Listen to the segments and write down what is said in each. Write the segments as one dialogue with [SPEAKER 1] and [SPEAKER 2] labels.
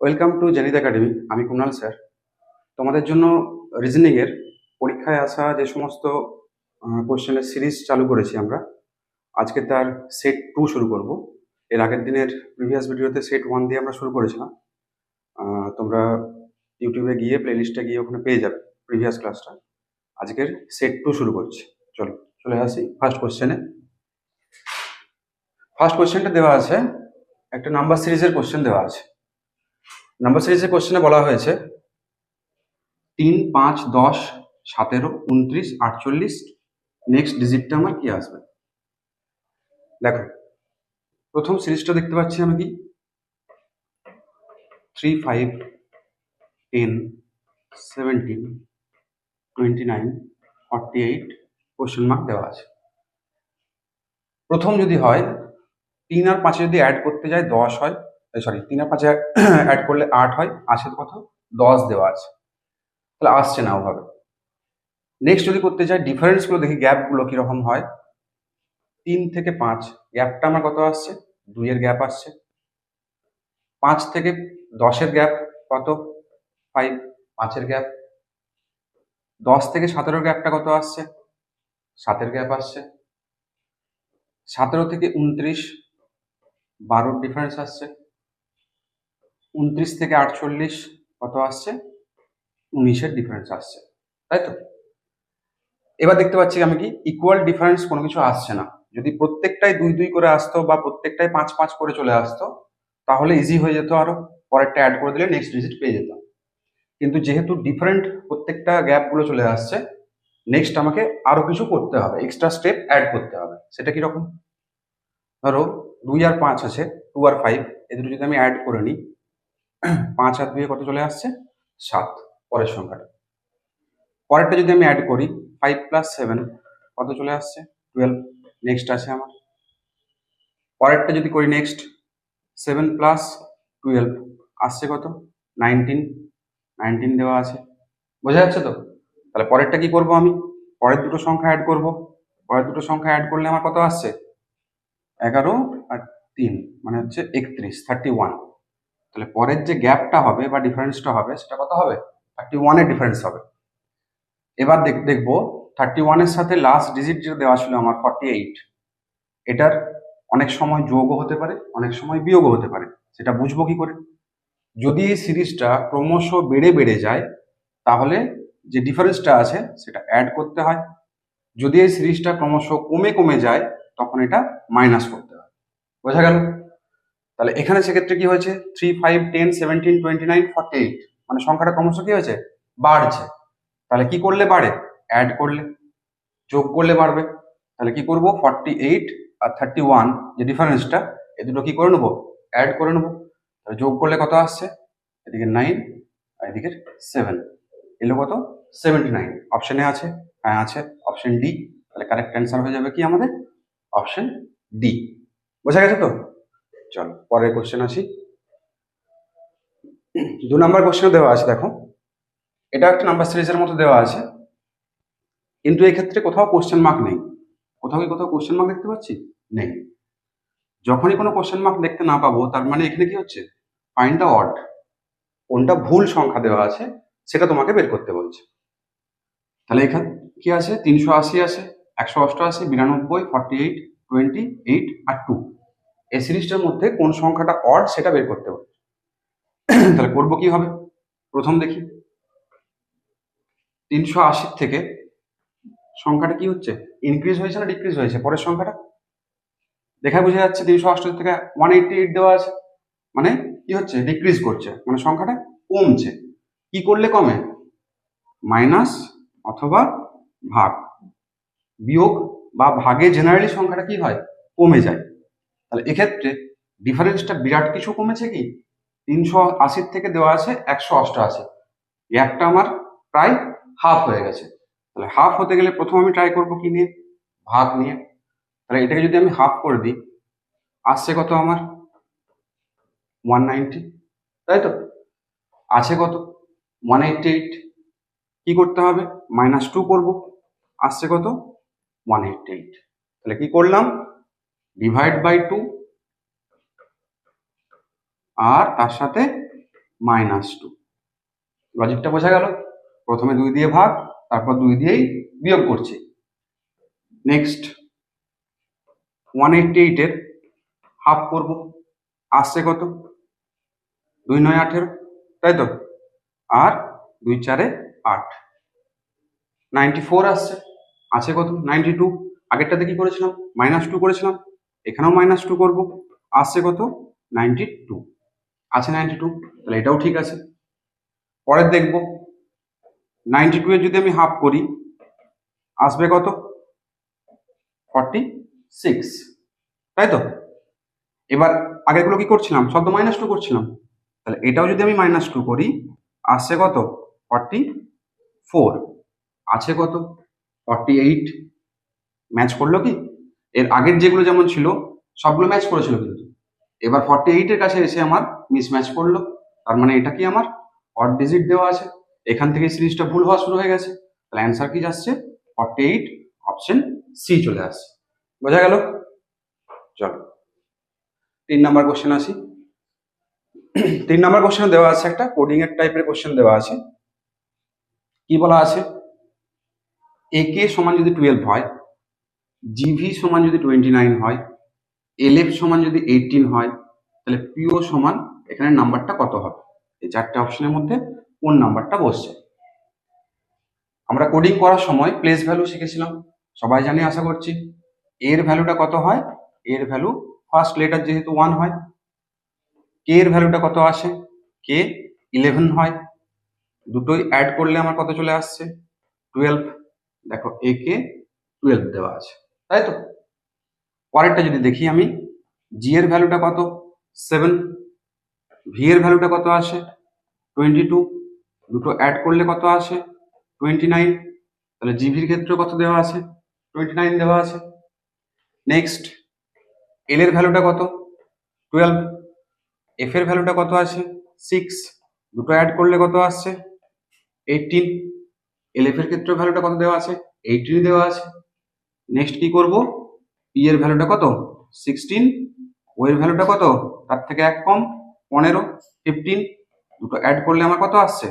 [SPEAKER 1] Welcome to Zenit academy. আমি Kunal sir. তোমাদের জন্য রিজনিংয়ের পরীক্ষায় আসা যে সমস্ত কোশ্চেনের সিরিজ চালু করেছি আমরা, আজকে তার সেট 2 শুরু করব। এর আগের দিনের প্রিভিয়াস ভিডিওতে সেট 1 দিয়ে আমরা শুরু করেছিলাম। তোমরা ইউটিউবে গিয়ে প্লেলিস্টে গিয়ে ওখানে পেয়ে যাবে প্রিভিয়াস ক্লাসটা। আজকের সেট 2 শুরু করছি। চলো চলে আসি ফার্স্ট কোশ্চেনে। ফার্স্ট কোশ্চেনটা দেওয়া আছে, একটা নাম্বার সিরিজের কোশ্চেন দেওয়া আছে। নাম্বার সিরিজের কোশ্চেনে বলা হয়েছে 3, 5, 10, 17, 29, 48, নেক্সট ডিজিটটা আমার কি আসবে? দেখো, প্রথম সিরিজটা দেখতে পাচ্ছি আমি কি 3, 5, 10, 17, 29, 48 কোশ্চেন মার্ক দেওয়া আছে। প্রথম যদি হয় 3 আর 5 যদি অ্যাড করতে যায় 10 হয়, সরি 3 আর 5 অ্যাড করলে 8 হয়, আসে কত? 10 দেওয়া আছে, তাহলে আসছে না ওভাবে। নেক্সট যদি করতে যাই ডিফারেন্সগুলো দেখি, গ্যাপগুলো কিরকম হয়। 3 থেকে 5 গ্যাপটা আমার কত আসছে? 2 এর গ্যাপ আসছে। 5 থেকে 10 এর গ্যাপ কত? 5, 5 এর গ্যাপ। 10 থেকে 17 গ্যাপটা কত আসছে? 7 এর গ্যাপ আসছে। 17 থেকে 29 12 ডিফারেন্স আসছে। 29 থেকে 48 কত আসছে? 19 এর ডিফারেন্স আসছে, তাই তো? এবার দেখতে পাচ্ছি আমি কি ইকুয়াল ডিফারেন্স কোনো কিছু আসছে না। যদি প্রত্যেকটাই 2 2 করে আসতো বা প্রত্যেকটাই 5 5 করে চলে আসতো, তাহলে ইজি হয়ে যেত, আরো পরেরটা অ্যাড করে দিলে নেক্সট ডিজিট পেয়ে যেতাম। কিন্তু যেহেতু ডিফারেন্ট প্রত্যেকটা গ্যাপগুলো চলে আসছে, নেক্সট আমাকে আরো কিছু করতে হবে, এক্সট্রা স্টেপ অ্যাড করতে হবে। সেটা কিরকম? ধরো 2 আর 5 আছে, 2 আর 5, এদের যদি আমি অ্যাড করে নিই, 5 আর 2 কত চলে আসছে? 7, পরের সংখ্যাটা। পরেরটা যদি আমি অ্যাড করি 5 প্লাস 7 কত চলে আসছে? 12, নেক্সট আছে আমার। পরেরটা যদি করি নেক্সট 7 প্লাস 12 আসছে কত? 19, 19 দেওয়া আছে। বোঝা যাচ্ছে তো? তাহলে পরেরটা কি করব আমি? পরের দুটো সংখ্যা অ্যাড করব। পরের দুটো সংখ্যা অ্যাড করলে আমার কত আসছে? 11 আর 3 মানে হচ্ছে 31, 31। তাহলে পরের যে গ্যাপটা হবে বা ডিফারেন্সটা হবে সেটা কত হবে? 31 এর ডিফারেন্স হবে। এবার দেখবো 31 এর সাথে লাস্ট ডিজিট যেটা দেওয়া ছিল আমার 48, এটার অনেক সময় যোগও হতে পারে, অনেক সময় বিয়োগও হতে পারে। সেটা বুঝবো কি করে? যদি এই সিরিজটা ক্রমশ বেড়ে বেড়ে যায়, তাহলে যে ডিফারেন্সটা আছে সেটা অ্যাড করতে হয়। যদি এই সিরিজটা ক্রমশ কমে কমে যায়, তখন এটা মাইনাস করতে হয়। বোঝা গেল? তাহলে এখানে সেক্ষেত্রে কি হয়েছে? 3, 5, 10, 17, 29, 48 মানে সংখ্যাটা ক্রমশ কি হয়েছে? বাড়ছে। তাহলে কি করলে বাড়ে? অ্যাড করলে, যোগ করলে বাড়বে। তাহলে কি করব? 48 আর 31 যে ডিফারেন্সটা, এ দুটো কি করে নেবো? অ্যাড করে নেবো। তাহলে যোগ করলে কত আসছে? এদিকে 9 আর এদিকে 7, এলো কত? 79। অপশনে আছে? হ্যাঁ আছে, অপশন ডি। তাহলে কারেক্ট অ্যান্সার হয়ে যাবে কি আমাদের? Option D. বোঝা গেছে তো? চলো পরের কোশ্চেন আসি। 2 নাম্বার কোশ্চেন দেওয়া আছে, দেখো এটা একটা নাম্বার সিরিজের মতো দেওয়া আছে, কিন্তু এক্ষেত্রে কোথাও কোশ্চেন মার্ক নেই। কোথাও কোশ্চেন মার্ক দেখতে পাচ্ছি? নেই। যখনই কোনো কোশ্চেন মার্ক দেখতে না পাবো, তার মানে এখানে কি হচ্ছে? Find the odd. কোনটা ভুল সংখ্যা দেওয়া আছে সেটা তোমাকে বের করতে বলছে। তাহলে এখানে কি আছে? 380 আছে, 188, 92, 48, 28 আর 2। এই সিরিজটার মধ্যে কোন সংখ্যাটা অড সেটা বের করতে হবে। তাহলে করবো কি হবে? প্রথম দেখি 380 থেকে সংখ্যাটা কি হচ্ছে? ইনক্রিজ হয়েছে না ডিক্রিজ হয়েছে? পরের সংখ্যাটা দেখা বোঝা যাচ্ছে 388 থেকে 188 দেওয়া আছে, মানে কি হচ্ছে? ডিক্রিজ করছে, মানে সংখ্যাটা কমছে। কি করলে কমে? মাইনাস অথবা ভাগ, বিয়োগ বা ভাগে জেনারেলি সংখ্যাটা কি হয়? কমে যায়। তাহলে এক্ষেত্রে ডিফারেন্সটা বিরাট কিছু কমেছে কি? 380 থেকে দেওয়া আছে 188, গ্যাপটা আমার প্রায় হাফ হয়ে গেছে। তাহলে হাফ হতে গেলে প্রথম আমি ট্রাই করবো কি নিয়ে? ভাগ নিয়ে। তাহলে এটাকে যদি আমি হাফ করে দিই, আসছে কত আমার? 190, তাই তো? আছে কত? 188। কি করতে হবে? -2 করব, আসছে কত? 188। তাহলে কি করলাম? ডিভাইড বাই 2 আর তার সাথে -2। লজিকটা বোঝা গেল? প্রথমে 2 দিয়ে ভাগ, তারপর 2 দিয়েই বিয়োগ করছি। নেক্সট 188 এর হাফ করব, আসছে কত? 2 9 18, তাই তো? আর 2 4 8, 94 আসছে। আছে কত? 92। আগেরটাতে কি করেছিলাম? -2 করেছিলাম, এখানেও -2 করব, আসছে কত? 92। আছে 92, তাহলে এটাও ঠিক আছে। পরের দেখব 92 এর যদি আমি হাফ করি আসবে কত? 46, তাই তো? এবার আগেরগুলো কি করছিলাম? সব তো -2 করছিলাম, তাহলে এটাও যদি আমি -2 করি আসছে কত? 44। আছে কত? 48। ম্যাচ করলো কি? এর আগের যেগুলো যেমন ছিল সবগুলো ম্যাচ করেছিল, কিন্তু এবার 48 এর কাছে এসে আমার মিসম্যাচ করলো। তার মানে এটা কি আমার অড ডিজিট দেওয়া আছে, এখান থেকে সিরিজটা ভুল হওয়া শুরু হয়ে গেছে। তাহলে অ্যান্সার কি যাচ্ছে? 48, অপশন সি চলে আসছে। বোঝা গেল? চলো 3 নাম্বার কোশ্চেন আসি। 3 নাম্বার কোশ্চেন দেওয়া আছে একটা কোডিং এর টাইপের কোশ্চেন দেওয়া আছে। কি বলা আছে? AK সমান যদি 12 হয়, GV সমান যদি 29 হয়, LF সমান যদি 18 হয়, তাহলে PO সমান এখানে নাম্বারটা কত হবে? এই 4টে অপশনের মধ্যে কোন নাম্বারটা বসছে? আমরা কোডিং করার সময় প্লেস ভ্যালু শিখেছিলাম, সবাই জানি আশা করছি। এর ভ্যালুটা কত হয়? এর ভ্যালু ফার্স্ট লেটার যেহেতু 1 হয়। কে এর ভ্যালুটা কত আসে? কে 11 হয়। দুটোই অ্যাড করলে আমার কত চলে আসছে? 12। দেখো AK 12 দেওয়া আছে, তাই তো? পরেরটা যদি দেখি আমি, জি এর ভ্যালুটা কত? 7। ভি এর ভ্যালুটা কত আসে? 22। দুটো অ্যাড করলে কত আসে? 29। তাহলে জিভির ক্ষেত্রে কত দেওয়া আছে? 29 দেওয়া আছে। নেক্সট এল এর ভ্যালুটা কত? 12। এফ এর ভ্যালুটা কত আছে? 6। দুটো অ্যাড করলে কত আসছে? 18। এল এফ এর ক্ষেত্রে ভ্যালুটা কত দেওয়া আছে? 18 দেওয়া আছে। নেক্সট কি করব? পি এর ভ্যালুটা কত? 16। ও এর ভ্যালুটা কত? তার থেকে এক কম, 15, 15। দুটো অ্যাড করলে আমার কত আসছে?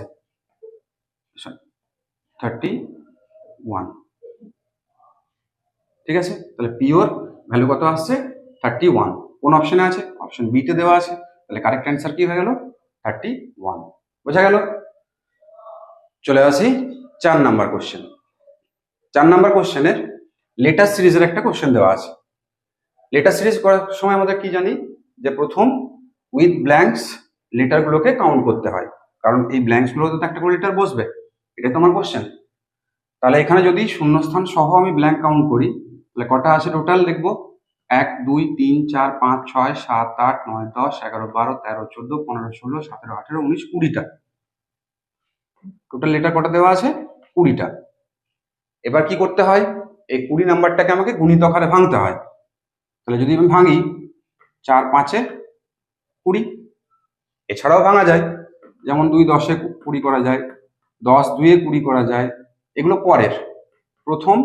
[SPEAKER 1] 31। ঠিক আছে, তাহলে পিওর ভ্যালু কত আসছে? 31। কোন অপশনে আছে? অপশন বি তে দেওয়া আছে। তাহলে কারেক্ট অ্যান্সার কি হয়ে গেল? 31। বোঝা গেল? চলে আসি 4 নাম্বার কোশ্চেন। 4 নাম্বার কোশ্চেনের লেটার সিরিজের একটা কোশ্চেন দেওয়া আছে। লেটার সিরিজ করার সময় আমাদের কি জানি যে প্রথম উইথ ব্ল্যাঙ্কস লেটারগুলোকে কাউন্ট করতে হয়, কারণ এই ব্ল্যাঙ্কসগুলোতে তো একটা করে লেটার বসবে। এটা তো আমার কোশ্চেন। তাহলে এখানে যদি শূন্যস্থান সহ আমি ব্ল্যাঙ্ক কাউন্ট করি, তাহলে কটা আছে টোটাল দেখবো? 1 2 3 4 5 6 7 8 9 10 11 12 13 14 15 16 17 18 19 20টা। টোটাল লেটার কটা দেওয়া আছে? 20টা। এবার কি করতে হয়? এই 20 নাম্বারটাকে আমাকে গুণিত আকারে ভাঙতে হয়। তাহলে যদি আমি ভাঙি 4 5 এ 20, এছাড়াও ভাঙা যায়, যেমন 2 10 এ 20 করা যায়, 10 2 এ 20 করা যায়। এগুলো পরের। প্রথম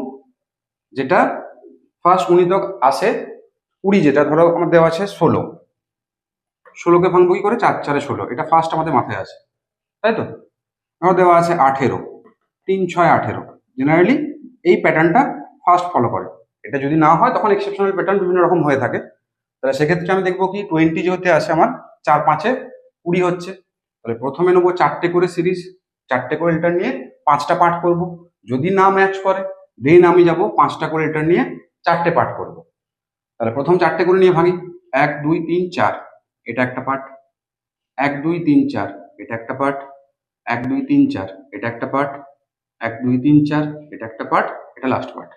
[SPEAKER 1] যেটা ফার্স্ট গুণিতক আসে 20, যেটা ধরো আমার দেওয়া আছে 16, 16কে ভাঙবো কি করে? 4 4 এ 16, এটা ফার্স্ট আমাদের মাথায় আছে, তাই তো? আমার দেওয়া আছে 18, 3 6 18। জেনারেলি এই প্যাটার্নটা ফার্স্ট ফলো করে। এটা যদি না হয় তখন এক্সেপশনাল প্যাটার্ন বিভিন্ন রকম হয়ে থাকে। তাহলে সেক্ষেত্রে আমি দেখবো কি 20 যেহেতু আছে আমার 4 5 এ 20 হচ্ছে, তাহলে প্রথমে নেবো 4টে করে সিরিজ, 4টে করে লেটার নিয়ে 5টা পার্ট করব। যদি না ম্যাচ করে দেন আমি যাব 5টা করে লেটার নিয়ে 4টে পার্ট করব। তাহলে প্রথম 4টে করে নিয়ে ভাঙি। 1 2 3 4, এটা একটা পার্ট। 1 2 3 4, এটা একটা পার্ট। 1 2 3 4, এটা একটা পার্ট। 1 2 3 4, এটা একটা পার্ট, এটা লাস্ট পার্ট।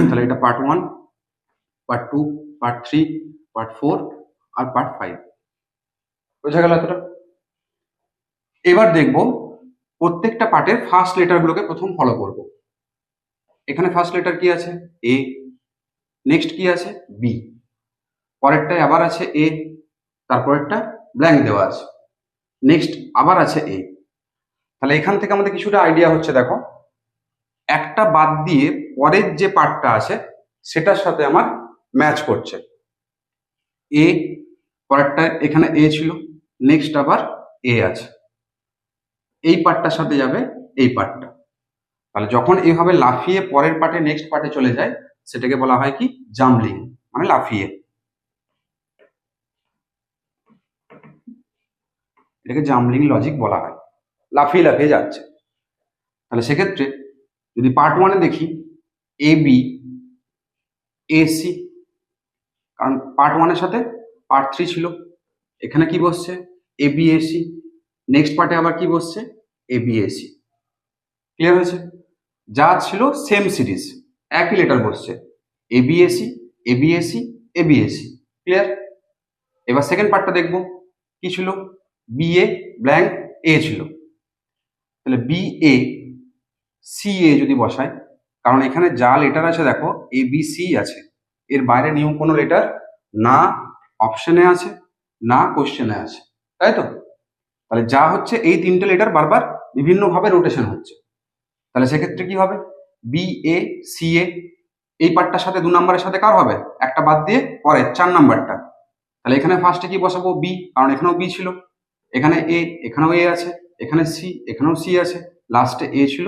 [SPEAKER 1] তাহলে এটা পার্ট 1, পার্ট 2, পার্ট 3, পার্ট 4 আর পার্ট 5। বোঝা গেল এতটা? এবার দেখব প্রত্যেকটা পার্টের ফার্স্ট লেটারগুলোকে প্রথম ফলো করব। এখানে ফার্স্ট লেটার কি আছে? এ। নেক্সট কি আছে? বি। পরেরটায় আবার আছে এ, তারপরেরটা ব্ল্যাঙ্ক দেওয়া আছে। নেক্সট আবার আছে এ। তাহলে এখান থেকে আমাদের কিছুটা আইডিয়া হচ্ছে, দেখো একটা বাদ দিয়ে পরের যে পার্টটা আছে সেটার সাথে আমার ম্যাচ করছে। এ, পরেরটা এখানে এ ছিল, নেক্সট আবার এ আছে, এই পার্টটার সাথে যাবে এই পার্টটা। তাহলে যখন এইভাবে লাফিয়ে পরের পার্টে নেক্সট পার্টে চলে যায় সেটাকে বলা হয় কি জাম্বলিং, মানে লাফিয়ে। এটাকে জাম্বলিং লজিক বলা হয়, লাফিয়ে লাফিয়ে যাচ্ছে। তাহলে সেক্ষেত্রে যদি পার্ট ওয়ানে দেখি এ বি এ সি, কারণ পার্ট ওয়ানের সাথে পার্ট থ্রি ছিল, এখানে কি বসছে A B A C, next পার্টে আবার কি বসছে A B A C. Clear হয়েছে? যা ছিল সেম সিরিজ, একই লেটার বসছে A B A C A B A C A B A C. Clear? এবার সেকেন্ড পার্টটা দেখবো কি ছিল, বি এ ব্ল্যাঙ্ক এ ছিল, তাহলে বি এ সি এ যদি বসাই, কারণ এখানে যা লেটার আছে দেখো এ বি সি আছে, এর বাইরে নিউ কোনো লেটার না অপশনে আছে না কোশ্চেনে আছে, তাই তো? তাহলে যা হচ্ছে এই তিনটে লেটার বারবার বিভিন্নভাবে রোটেশন হচ্ছে। তাহলে সেক্ষেত্রে কি হবে, বি এ সি এ, এই পার্টটার সাথে 2 নম্বরের সাথে কার হবে, একটা বাদ দিয়ে পরে 4 নাম্বারটা। তাহলে এখানে ফার্স্টে কি বসাবো বি, কারণ এখানেও বি ছিল, এখানে এ এখানেও এ আছে, এখানে সি এখানেও সি আছে, লাস্টে এ ছিল,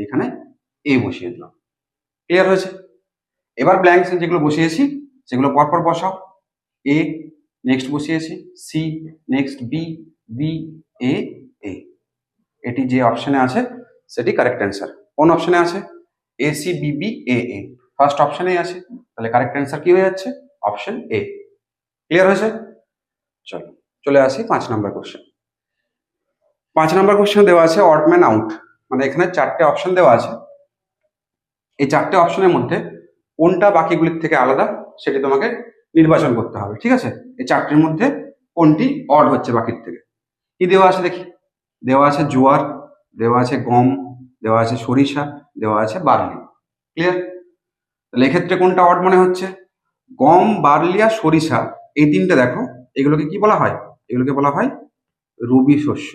[SPEAKER 1] এখানে এ বসিয়ে দিলাম। ক্লিয়ার হয়েছে? এবার ব্ল্যাঙ্কস যেগুলো বসিয়েছি সেগুলো পরপর বসাও, এ নেক্সট বসিয়েছি, C next B, B A এ, এটি যে অপশনে আছে সেটি কারেক্ট অ্যান্সার। কোন অপশনে আছে, A C B B A A, first অপশনেই আছে, তাহলে কারেক্ট অ্যান্সার কি হয়ে যাচ্ছে অপশন এ। ক্লিয়ার হয়েছে? চলো চলে আসি 5 নম্বর কোশ্চেন। 5 নম্বর কোশ্চেন দেওয়া আছে অড ম্যান আউট, মানে এখানে 4টে অপশন দেওয়া আছে, এই 4টে অপশনের মধ্যে কোনটা বাকিগুলির থেকে আলাদা সেটি তোমাকে নির্বাচন করতে হবে। ঠিক আছে? এই 4টির মধ্যে কোনটি অড হচ্ছে বাকির থেকে। কি দেওয়া আছে দেখি, দেওয়া আছে জোয়ার, দেওয়া আছে গম, দেওয়া আছে সরিষা, দেওয়া আছে বার্লি। ক্লিয়ার? তাহলে এক্ষেত্রে কোনটা অড মনে হচ্ছে, গম বার্লি আর সরিষা, এই তিনটে দেখো এগুলোকে কি বলা হয়, এগুলোকে বলা হয় রবি শস্য,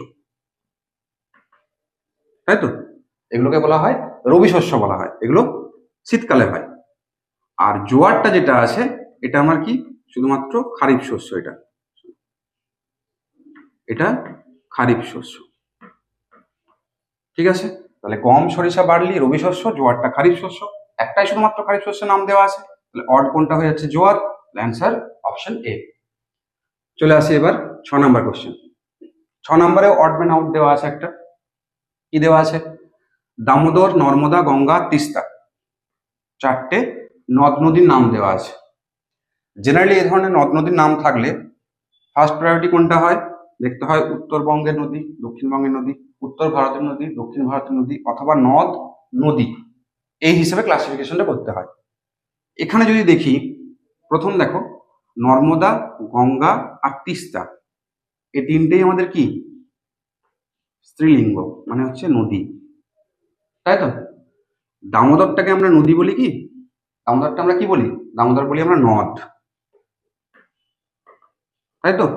[SPEAKER 1] তাই তো? এগুলোকে বলা হয় রবি শস্য বলা হয়, এগুলো শীতকালে হয়। আর জোয়ারটা যেটা আছে এটা আমার কি শুধুমাত্র খারিফ শস্য, এটা এটা খারিফ শস্য। ঠিক আছে? তাহলে গম সরিষা বার্লি রবি শস্য, জোয়ারটা খারিফ শস্য, একটাই শুধুমাত্র খারিফ শস্যের নাম দেওয়া আছে, তাহলে অড কোনটা হয়ে যাচ্ছে জোয়ার, অ্যান্সার অপশন এ। চলে আসি এবার 6 নম্বর কোশ্চেন। 6 নম্বরে অড ম্যান আউট দেওয়া আছে একটা, কি দেওয়া আছে, দামোদর নর্মদা গঙ্গা তিস্তা, 4টে নদ নদীর নাম দেওয়া আছে। জেনারেলি এই ধরনের নদ নদীর নাম থাকলে ফার্স্ট প্রায়োরিটি কোনটা হয়, দেখতে হয় উত্তরবঙ্গের নদী, দক্ষিণবঙ্গের নদী, উত্তর ভারতের নদী, দক্ষিণ ভারতের নদী, অথবা নদ নদী, এই হিসেবে ক্লাসিফিকেশনটা করতে হয়। এখানে যদি দেখি, প্রথম দেখো নর্মদা গঙ্গা আর তিস্তা, এই তিনটেই আমাদের কি স্ত্রীলিঙ্গ, মানে হচ্ছে নদী, তাই তো? দামোদরটাকে আমরা নদী বলি কি, দামোদরটা আমরা কি বলি, দামোদর বলি আমরা নদ, তাই তো?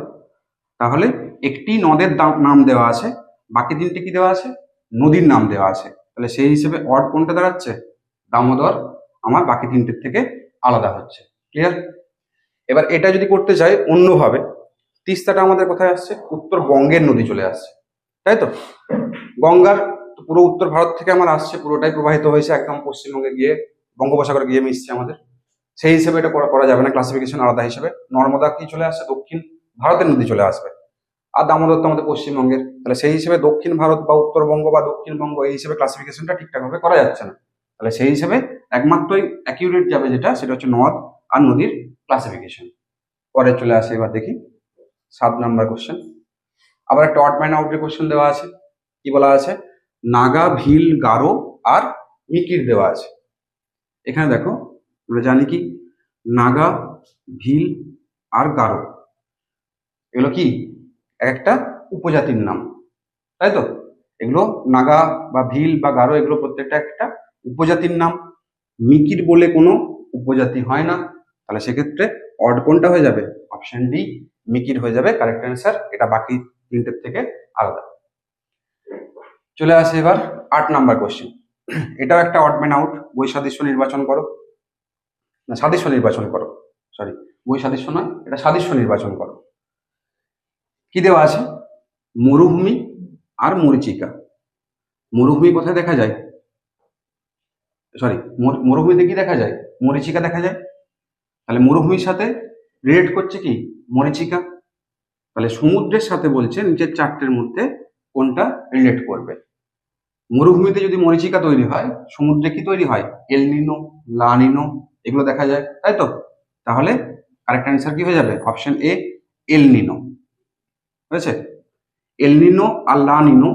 [SPEAKER 1] তাহলে একটি নদের নাম দেওয়া আছে, বাকি তিনটে কি দেওয়া আছে, নদীর নাম দেওয়া আছে, তাহলে সেই হিসেবে অড কোনটা দাঁড়াচ্ছে, দামোদর আমার বাকি তিনটের থেকে আলাদা হচ্ছে। ক্লিয়ার? এবার এটা যদি করতে চাই অন্যভাবে, তিস্তাটা আমাদের কোথায় আসছে, উত্তরবঙ্গের নদী চলে আসছে, তাই তো? গঙ্গার পুরো উত্তর ভারত থেকে আমার আসছে, পুরোটাই প্রবাহিত হয়েছে একদম পশ্চিমবঙ্গে গিয়ে বঙ্গোপসাগরে গিয়ে মিশছে আমাদের, সেই হিসেবে এটা করা যাবে না, ক্লাসিফিকেশন আলাদা হিসেবে। নর্মদা কি চলে আসছে, দক্ষিণ ভারতের নদী চলে আসবে, আর দামোদর তো আমাদের পশ্চিমবঙ্গের, তাহলে সেই হিসেবে দক্ষিণ ভারত বা উত্তরবঙ্গ বা দক্ষিণবঙ্গ এই হিসেবে ক্লাসিফিকেশনটা ঠিকঠাকভাবে করা যাচ্ছে না। তাহলে সেই হিসেবে একমাত্রই অ্যাকিউরেট যাবে যেটা, সেটা হচ্ছে নদ আর নদীর ক্লাসিফিকেশন। পরে চলে আসে এবার দেখি 7 নম্বর কোশ্চেন। আবার একটা অড ম্যান আউটের কোশ্চেন দেওয়া আছে, কি বলা আছে, নাগা ভিল গারো আর মিকির দেওয়া আছে। এখানে দেখো আমরা জানি কি নাগা ভিল আর গারো এগুলো কি একটা উপজাতির নাম, তাই তো? এগুলো নাগা বা ভিল বা গারো এগুলো প্রত্যেকটা একটা উপজাতির নাম, মিকির বলে কোনো উপজাতি হয় না, তাহলে সেক্ষেত্রে অড কোনটা হয়ে যাবে, অপশন ডি মিকির হয়ে যাবে কারেক্ট অ্যান্সার, এটা বাকি তিনটের থেকে আলাদা। চলে আসে এবার 8 নাম্বার কোশ্চেন। এটাও একটা অড ম্যান আউট, বই সাদৃশ্য নির্বাচন করো, না সাদৃশ্য নির্বাচন করো, সরি বই সাদৃশ্য নয়, এটা সাদৃশ্য নির্বাচন করো। কি দেওয়া আছে, মরুভূমি আর মরীচিকা। মরুভূমি কোথায় দেখা যায়? সরি, মরুভূমিতে কি দেখা যায়? মরীচিকা দেখা যায়। তাহলে মরুভূমির সাথে রিলেট করছে কি? মরীচিকা। তাহলে সমুদ্রের সাথে বলছে নিচের চারটের মধ্যে কোনটা রিলেট করবে। মরুভূমিতে যদি মরীচিকা তৈরি হয়, সমুদ্রে কি তৈরি হয়? এল নিনো, লা নিনো, এগুলো দেখা যায়, তাই তো? তাহলে কারেক্ট অ্যান্সার কি হয়ে যাবে? অপশন এ, এল নিনো। হয়েছে? এল নিনো আর লা নিনো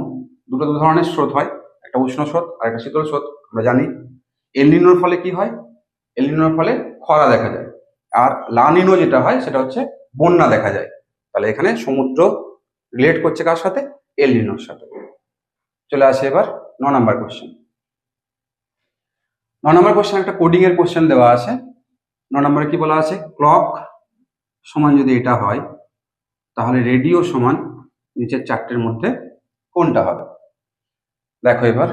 [SPEAKER 1] দুটো দু ধরনের স্রোত হয়, একটা উষ্ণ স্রোত আর একটা শীতল স্রোত, আমরা জানি। এল নিনোর ফলে কি হয়? এল নিনোর ফলে খরা দেখা যায়, আর লা নিনো যেটা হয় সেটা হচ্ছে বন্যা দেখা যায়। তাহলে এখানে সমুদ্র রিলেট করছে কার সাথে? এল নিনোর সাথে। চলে আসে এবার 9 নাম্বার কোশ্চেন। 9 নাম্বার কোশ্চেন একটা কোডিং এর কোশ্চেন দেওয়া আছে। 9 নম্বরে কি বলা আছে? ক্লক সমান যদি এটা হয়, তাহলে রেডিও সমান নিচের চারটের মধ্যে কোনটা হবে? দেখো এবার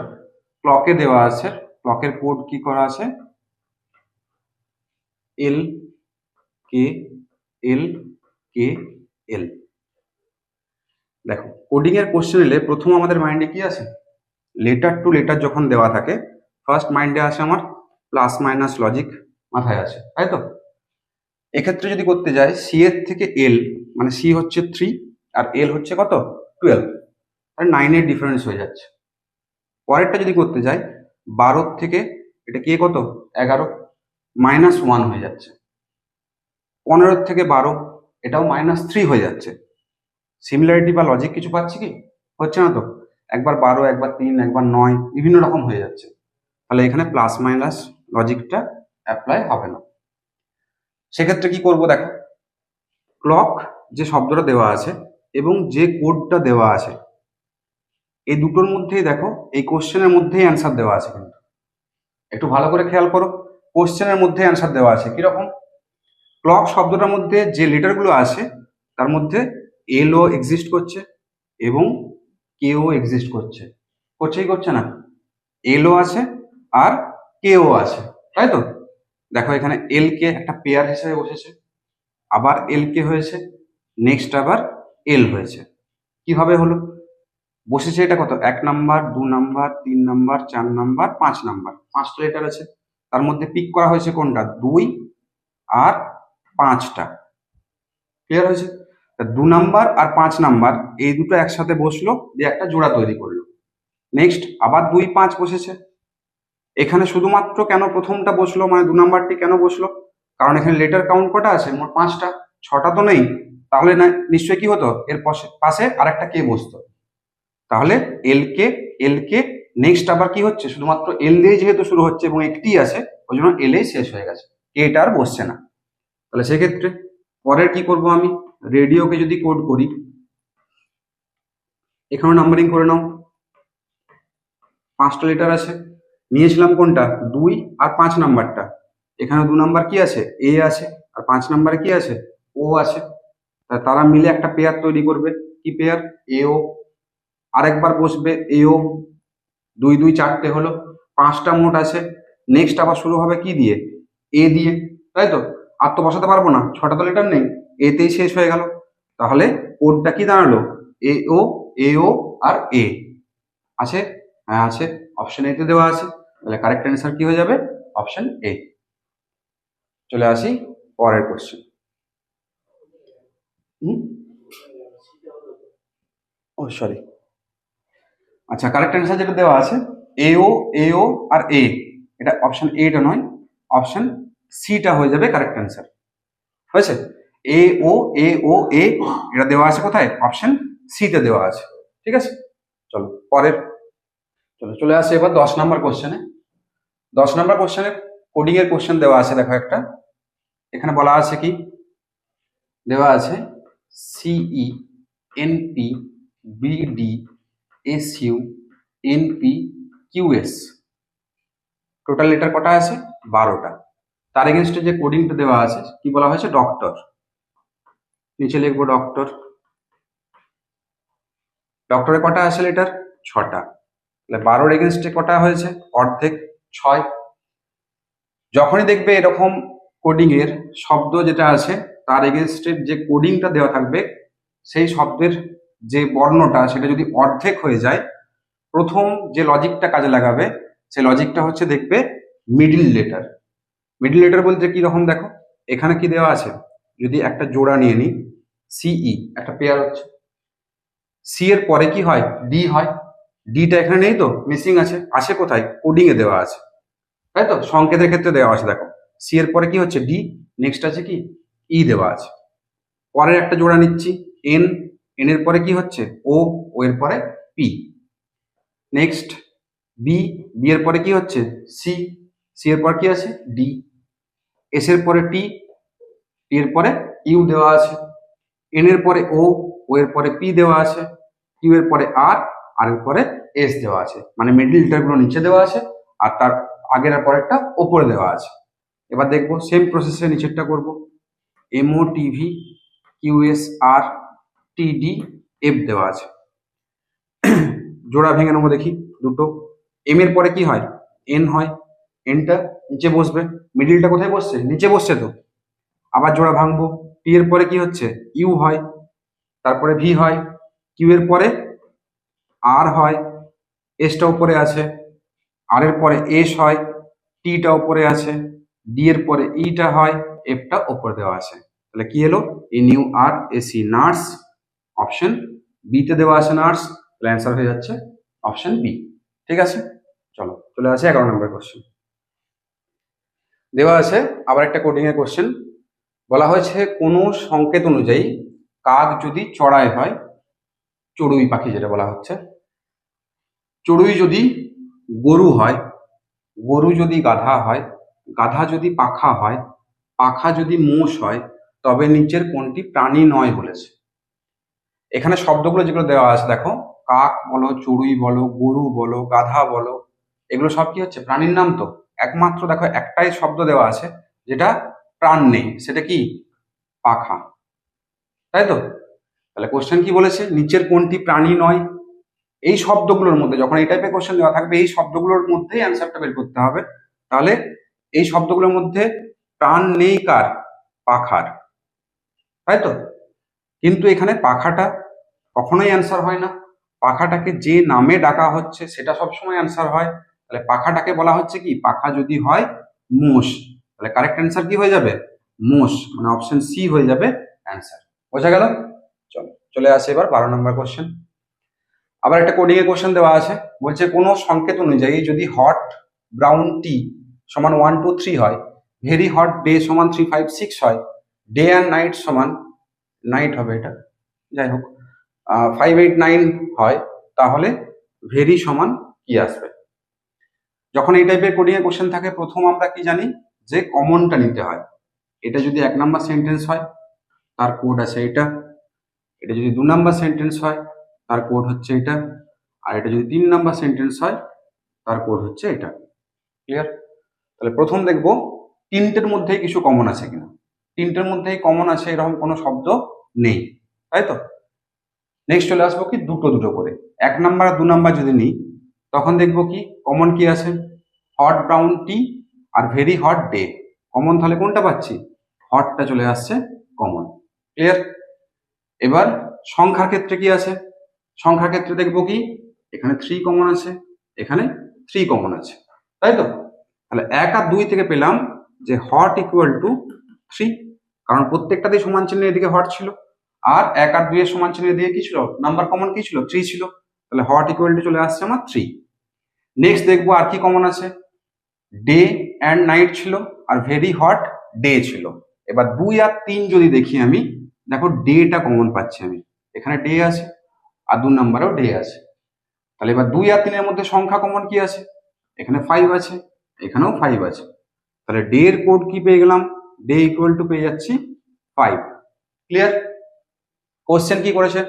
[SPEAKER 1] ক্লকে দেওয়া আছে, ক্লকের কোড কি করা আছে? এল কে এল কে এল। দেখো কোডিং এর কোশ্চেন এলে প্রথম আমাদের মাইন্ডে কি আছে? লেটার টু লেটার যখন দেওয়া থাকে, ফার্স্ট মাইন্ডে আসে আমার প্লাস মাইনাস লজিক, মাথায় আসে, তাই তো? এক্ষেত্রে যদি করতে যাই সি এর থেকে এল, মানে সি হচ্ছে 3 আর এল হচ্ছে কত? 12, আর 9 এর ডিফারেন্স হয়ে যাচ্ছে। পরেরটা যদি করতে যাই 12 থেকে এটা কি কত? 11, -1 হয়ে যাচ্ছে। 15 থেকে 12 এটাও -3 হয়ে যাচ্ছে। সিমিলারিটি বা লজিক কিছু পাচ্ছি কি? হচ্ছে না তো। একবার 12, একবার 3, একবার 9, বিভিন্ন রকম হয়ে যাচ্ছে। তাহলে এখানে প্লাস মাইনাস লজিকটা অ্যাপ্লাই হবে না। সেক্ষেত্রে কি করব? দেখো ক্লক যে শব্দটা দেওয়া আছে এবং যে কোডটা দেওয়া আছে, এই দুটোর মধ্যেই দেখো এই কোশ্চেনের মধ্যেই অ্যান্সার দেওয়া আছে। কিন্তু একটু ভালো করে খেয়াল করো, কোশ্চেনের মধ্যে অ্যান্সার দেওয়া আছে। কিরকম? ক্লক শব্দটার মধ্যে যে লেটারগুলো আছে তার মধ্যে এলও এক্সিস্ট করছে এবং কেও এক্সিস্ট করছে। করছেই করছে না? এলও আছে আর কেও আছে, তাই তো? দেখো এখানে এল কে একটা পেয়ার হিসেবে বসেছে, আবার এল কে হয়েছে, নেক্সট আবার এল হয়েছে। কিভাবে হলো? বসেছে এটা কত? 1 number, 2 number, 3 number, 4 number, 5 number, 5টা লেটার আছে। তার মধ্যে পিক করা হয়েছে কোনটা? 2 আর 5টা। ক্লিয়ার হয়েছে? 2 নাম্বার আর 5 নাম্বার এই দুটো একসাথে বসলো, দিয়ে একটা জোড়া তৈরি করলো। নেক্সট আবার 2 5 বসেছে। এখানে শুধুমাত্র কেন প্রথমটা বসলো, মানে 2 নাম্বারটি কেন বসলো? কারণ এখানে লেটার কাউন্ট কটা আছে? মোট 5টা, 6টা তো নেই। তাহলে না নিশ্চয়ই কি হতো? এর পাশে আরেকটা কে বসতো। তাহলে এল কে নেক্সট আবার কি হচ্ছে? শুধুমাত্র এল দিয়ে যেহেতু শুরু হচ্ছে এবং একটি আছে, ওই জন্য এলেই শেষ হয়ে গেছে, এটা আর বসছে না। তাহলে সেক্ষেত্রে পরের কি করব? আমি রেডিওকে যদি কোড করি, এখানে নাম্বারিং করে নাও। 5টা লেটার আছে, নিয়েছিলাম কোনটা? 2 আর 5 নাম্বারটা। এখানে 2 নাম্বার কি আছে? এ আছে, আর 5 নাম্বারে কি আছে? ও আছে। তারা মিলে একটা পেয়ার তৈরি করবে। কি পেয়ার? এও। আরেকবার বসবে এও। 2 2 4টে হলো, 5টা মোট আছে। নেক্সট আবার শুরু হবে কি দিয়ে? এ দিয়ে, তাই তো? আর তো বসাতে পারবো না, 6টা তো লেটার নেই, এতেই শেষ হয়ে গেল। তাহলে কোডটা কি দাঁড়ালো? এও আর এ আছে। হ্যাঁ আছে, অপশন এ তে দেওয়া আছে। তাহলে কারেক্ট অ্যান্সার কি হয়ে যাবে? Option A. চলে আসি পরের কোশ্চেন। ও সরি, আচ্ছা কারেক্ট অ্যান্সার যেটা দেওয়া আছে এও আর এ, এটা অপশন এটা নয়, অপশন সিটা হয়ে যাবে কারেক্ট অ্যান্সার। হয়েছে? এ এটা দেওয়া আছে কোথায়? অপশন সিতে দেওয়া আছে। ঠিক আছে, চলো পরের। চলে আসে এবার 10 নাম্বার কোশ্চেনে। 10 নাম্বার কোশ্চেনে কোডিং এর কোশ্চেন দেওয়া আছে। দেখো একটা এখানে বলা আছে কি? দেওয়া আছে C E N P B D S U N P Q S, total letter কটা আছে? 12টা। তার এগেনস্টে যে কোডিংটা দেওয়া আছে কি বলা হয়েছে? ডক্টর। নিচে লিখবো ডক্টর। ডক্টরে কটা আছে লেটার? 6টা। তাহলে 12 এগেনস্টে কটা হয়েছে? অর্ধেক, 6। যখনই দেখবে এরকম কোডিং এর শব্দ যেটা আছে তার এগেনস্টের যে কোডিংটা দেওয়া থাকবে, সেই শব্দের যে বর্ণটা সেটা যদি অর্ধেক হয়ে যায়, প্রথম যে লজিকটা কাজে লাগাবে সেই লজিকটা হচ্ছে দেখবে মিডিল লেটার। মিডিল লেটার বলতে কি রকম দেখো, এখানে কি দেওয়া আছে, যদি একটা জোড়া নিয়ে নিই, সিই একটা পেয়ার হচ্ছে, সি এর পরে কি হয়, ডি হয়। ডিটা এখানে নেই তো, মিসিং আছে, আছে কোথায়, কোডিং এ দেওয়া আছে, তাই তো, সংকেতের ক্ষেত্রে দেওয়া আছে। দেখো সি এর পরে কি হচ্ছে ডি, নেক্সট আছে কি ই দেওয়া আছে। পরের একটা জোড়া নিচ্ছি এন, এন এর পরে কি হচ্ছে ও, ও এর পরে পি। নেক্সট বি, বি এর পরে কি হচ্ছে সি, সি এর পর কি আছে ডি। এস এর পরে টি, টি এর পরে ইউ দেওয়া আছে। এন এর পরে ও, ও এর পরে পি দেওয়া আছে। কিউ এর পরে আর, আর এর পরে এস দেওয়া আছে। মানে মিডল লেটার গুলো নিচে দেওয়া আছে আর তার আগের আর পরেরটা ওপরে দেওয়া আছে। এবার দেখবো সেম প্রসেসে নিচেরটা করব, এমও টিভি কিউএস আর টিডি এফ দেওয়া আছে। জোড়া ভেঙে নেবো দেখি দুটো। এম এর পরে কি হয় এন হয়, এনটা নিচে বসবে, মিডিলটা কোথায় বসছে নিচে বসছে তো। আবার জোড়া ভাঙবো, টি এর পরে কি হচ্ছে ইউ হয়, তারপরে ভি হয়, কিউ এর পরে আর হয়, এসটা উপরে আছে, আর এর পরে এস হয়, টিটা উপরে আছে, ডি এর পরে ইটা হয়, এফটা উপরে দেওয়া আছে। তাহলে কি এলো N U R S E nurse, option B তে দেওয়া আছে নার্স, তাহলে অ্যান্সার হয়ে যাচ্ছে অপশন বি। ঠিক আছে, চলো চলে আসে 11 নম্বর কোশ্চেন। দেওয়া আছে আবার একটা কোডিং এর কোশ্চেন, বলা হয়েছে কোনো সংকেত অনুযায়ী কাক যদি চড়াই হয়, চড়ুই পাখি যেটা বলা হচ্ছে, চড়ুই যদি গরু হয়, গরু যদি গাধা হয়, গাধা যদি পাখা হয়, পাখা যদি মোষ হয়, তবে নিচের কোনটি প্রাণী নয় বলেছে। এখানে শব্দগুলো যেগুলো দেওয়া আছে দেখো, কাক বলো, চড়ুই বলো, গরু বলো, গাধা বলো, এগুলো সব কি হচ্ছে প্রাণীর নাম তো। একমাত্র দেখো একটাই শব্দ দেওয়া আছে যেটা প্রাণ নেই, সেটা কি পাখা, তাই তো। তাহলে কোশ্চেন কি বলেছে, নিচের কোনটি প্রাণী নয়। এই শব্দগুলোর মধ্যে যখন এই টাইপের কোশ্চেন দেওয়া থাকবে, এই শব্দগুলোর মধ্যেই অ্যান্সারটা বের করতে হবে। তাহলে এই শব্দগুলোর মধ্যে প্রাণ নেই কার, পাখার, তাই তো। কিন্তু এখানে পাখাটা কখনোই অ্যান্সার হয় না, পাখাটাকে যে নামে ডাকা হচ্ছে সেটা সবসময় অ্যান্সার হয়। তাহলে পাখাটাকে বলা হচ্ছে কি, পাখা যদি হয় মোষ, তাহলে কারেক্ট অ্যান্সার কি হয়ে যাবে মোষ, মানে অপশন সি হয়ে যাবে অ্যান্সার। বোঝা গেল, চলো চলে আসে এবার 12 নম্বর কোশ্চেন। আবার একটা কোডিং এর কোশ্চেন দেওয়া আছে, বলছে কোনো সংকেত অনুযায়ী যদি হট ব্রাউন টি সমান 1 2 3 হয়, ভেরি হট ডে সমান 3 5 6 হয়, ডে অ্যান্ড নাইট সমান, নাইট হবে এটা, যাই হোক 5 8 9 হয়, তাহলে ভেরি সমান কি আসবে। যখন এই টাইপের কোডিং এর কোশ্চেন থাকে, প্রথম আমরা কি জানি যে কমনটা নিতে হয়। এটা যদি 1 নাম্বার সেন্টেন্স হয় তার কোড আছে এটা, এটা যদি 2 নাম্বার সেন্টেন্স হয় তার কোড হচ্ছে এটা, আর এটা যদি 3 নাম্বার সেন্টেন্স হয় তার কোড হচ্ছে এটা। ক্লিয়ার, তাহলে প্রথম দেখবো তিনটের মধ্যেই কিছু কমন আছে কিনা। তিনটের মধ্যেই কমন আছে এরকম কোনো শব্দ নেই, তাই তো। নেক্সট চলে আসবো কি দুটো দুটো করে, 1 নাম্বার আর 2 নাম্বার যদি নিই তখন দেখবো কি কমন কি আছে, hot brown T are very hot day. Common তাহলে কোনটা পাচ্ছি, হটটা চলে আসছে কমন। ক্লিয়ার, এবার সংখ্যার ক্ষেত্রে কি আছে, সংখ্যার ক্ষেত্রে দেখবো কি এখানে 3 কমন আছে, এখানে 3 কমন আছে, তাই তো। তাহলে 1 আর 2 থেকে পেলাম যে হট ইকুয়াল টু 3, কারণ প্রত্যেকটাতেই সমান চিহ্ন এদিকে হট ছিল, আর 1 আর 2 এর সমান চিহ্ন দিয়ে কি ছিল, নাম্বার কমন কি ছিল 3 ছিল, তাহলে হট ইকুয়াল টু চলে আসছে আমার 3। নেক্সট দেখবো আর কি কমন আছে, ডে অ্যান্ড নাইট ছিল আর ভেরি হট ডে ছিল। এবার 2 আর 3 যদি দেখি আমি, দেখো ডেটা কমন পাচ্ছি আমি, এখানে ডে আছে আর 2 নাম্বারেও ডে আছে। তাহলে এবার 2 আর 3 এর মধ্যে সংখ্যা কমন কি আছে, এখানে 5 আছে, এখানেও 5 আছে। তাহলে ডে এর কোড কি পেয়ে গেলাম, ডে ইকুয়াল টু পেয়ে যাচ্ছি 5। ক্লিয়ার, কোশ্চেন কি করেছে,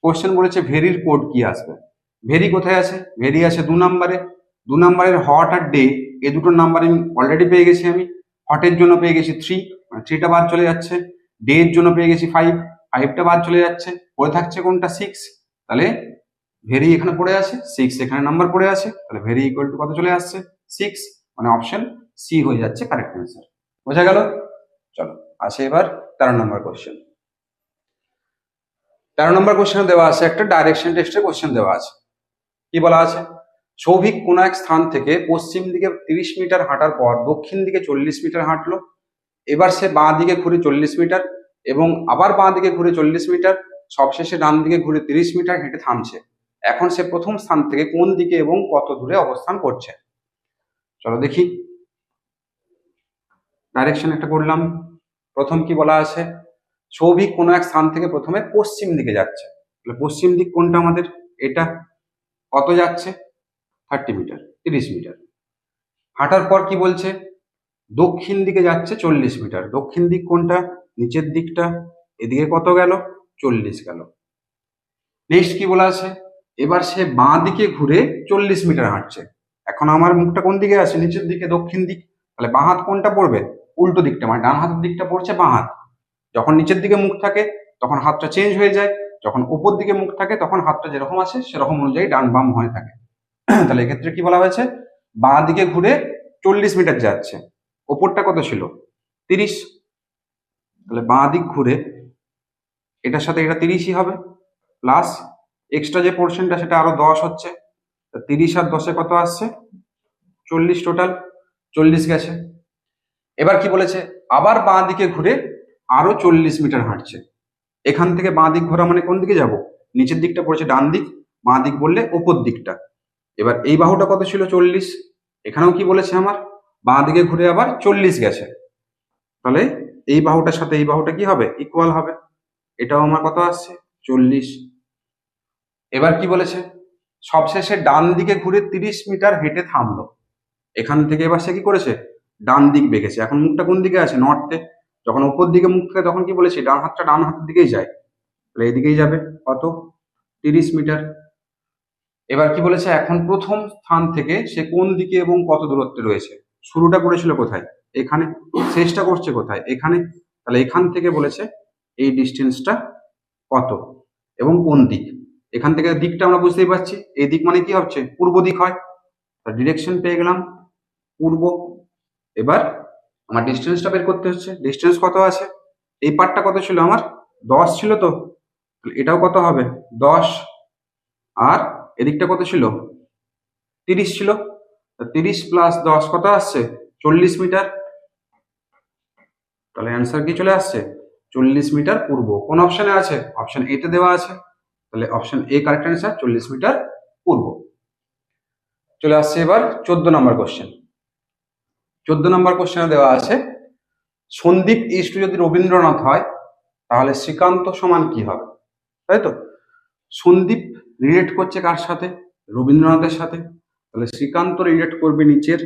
[SPEAKER 1] কোশ্চেন বলেছে ভেরির কোড কি আসবে। ভেরি কোথায় আছে, ভেরি আছে 2 নাম্বারে, 2 নাম্বারের হট আর ডে এই দুটো নাম্বার আমি অলরেডি পেয়ে গেছি আমি। হটের জন্য পেয়ে গেছি 3, মানে 3টা বাদ চলে যাচ্ছে, ডে এর জন্য পেয়ে গেছি 5, 5টা বাদ চলে যাচ্ছে, পড়ে থাকছে কোনটা 6। তাহলে ভেরি এখানে পড়ে আছে 6, এখানে নাম্বার পড়ে আছে, তাহলে ভেরি ইকুয়াল টু কত চলে আসছে 6, মানে অপশন সি হয়ে যাচ্ছে কারেক্ট অ্যান্সার। বোঝা গেল, চলো আসে এবার 13 নম্বর কোশ্চেন। 13 নম্বর কোশ্চেনে দেওয়া আছে একটা ডাইরেকশন টেস্টের কোশ্চেন দেওয়া আছে। কি বলা আছে? সৌভিক কোনো এক স্থান থেকে পশ্চিম দিকে 30 মিটার হাঁটার পর দক্ষিণ দিকে 40 মিটার হাঁটলো। এবার সে বাঁ দিকে ঘুরে 40 মিটার এবং আবার বাঁ দিকে ঘুরে 40 মিটার, সবশেষে ডান দিকে ঘুরে 30 মিটার হেঁটে থামছে। এখন সে প্রথম স্থান থেকে কোন দিকে এবং কত দূরে অবস্থান করছে? চলো দেখি। ডাইরেকশন একটা করলাম। প্রথম কি বলা আছে? সৌভিক কোনো এক স্থান থেকে প্রথমে পশ্চিম দিকে যাচ্ছে। তাহলে পশ্চিম দিক কোনটা আমাদের? এটা। কত যাচ্ছে? 30 মিটার, 30 মিটার। হাঁটার পর কি বলছে? দক্ষিণ দিকে যাচ্ছে 40 মিটার। দক্ষিণ দিক কোনটা? নিচের দিকটা। এদিকে কত গেল? 40 গেল। নেক্সট কি বলা আছে? এবার সে বাঁ দিকে ঘুরে 40 মিটার হাঁটছে। এখন আমার মুখটা কোন দিকে আছে? নিচের দিকে, দক্ষিণ দিক। তাহলে বাঁ হাত কোনটা পড়বে? উল্টো দিকটা, মানে ডান হাতের দিকটা পড়ছে বাঁ হাত। যখন নিচের দিকে মুখ থাকে তখন হাতটা চেঞ্জ হয়ে যায়, যখন উপর দিকে মুখ থাকে তখন হাতটা যেরকম আছে সেরকম অনুযায়ী ডান বাম হয়ে থাকে। তাহলে এক্ষেত্রে কি বলা হয়েছে? বাঁ দিকে ঘুরে 40 মিটার যাচ্ছে। ওপরটা কত ছিল? 30। তাহলে বাঁ দিক ঘুরে এটার সাথে এটা 30ই হবে, প্লাস এক্সট্রা যে পোর্শনটা সেটা আরো 10 হচ্ছে। 30 আর 10-এ কত আসছে? 40। টোটাল 40 গেছে। এবার কি বলেছে? আবার বাঁ দিকে ঘুরে আরো 40 মিটার হাঁটছে। এখান থেকে বাঁ দিক ঘোরা মানে কোন দিকে যাব? নিচের দিকটা পড়েছে ডান দিক, বাঁ দিক বললে ওপর দিকটা। এবার এই বাহুটা কত ছিল? 40। এখানেও কি বলেছে আমার? বাঁ দিকে ঘুরে আবার 40 গেছে। তাহলে এই বাহুটার সাথে এই বাহুটা কি হবে? ইকুয়াল হবে। এটাও আমার কত আসছে? 40। এবার কি বলেছে? সবশেষে ডান দিকে ঘুরে 30 মিটার হেঁটে থামলো। এখান থেকে এবার সে কি করেছে? ডান দিক বেঁকেছে। এখন মুখটা কোন দিকে আছে? নর্থে। যখন উপর দিকে মুখ থাকে তখন কি বলেছি? ডান হাতটা ডান হাতের দিকেই যায়, তাহলে এদিকেই যাবে। কত? 30 মিটার। এবার কি বলেছে? এখন প্রথম স্থান থেকে সে কোন দিকে এবং কত দূরত্বে রয়েছে? শুরুটা করেছিল কোথায়? এখানে। শেষটা করছে কোথায়? এখানে। তাহলে এখান থেকে বলেছে এই ডিস্টেন্সটা কত এবং কোন দিক। এখান থেকে দিকটা আমরা বুঝতেই পারছি, এই দিক মানে কি হচ্ছে? পূর্ব দিক হয়। ডিরেকশন পেয়ে গেলাম পূর্ব। এবার আমার ডিস্টেন্সটা বের করতে হচ্ছে। ডিস্টেন্স কত আছে? এই পার্টটা কত ছিল আমার? 10 ছিল তো, এটাও কত হবে? 10। আর এদিকটা কত ছিল? 30 ছিল। 30 প্লাস 10 কত আসছে? 40 মিটার। তাহলে অ্যান্সার কি চলে আসছে? 40 মিটার পূর্ব। কোন অপশনে আছে? অপশন এ তে দেওয়া আছে। তাহলে option A correct answer, 40 metre পূর্ব। চলে আসছে এবার 14 নম্বর কোশ্চেন। 14 নম্বর কোশ্চেনে দেওয়া আছে সন্দীপ ইস্টু যদি রবীন্দ্রনাথ হয় তাহলে শ্রীকান্ত সমান কি হবে? তাই তো। সন্দীপ রিলেট করছে কার সাথে? রবীন্দ্রনাথের সাথে। তাহলে শ্রীকান্ত রিলেট করবে নিচের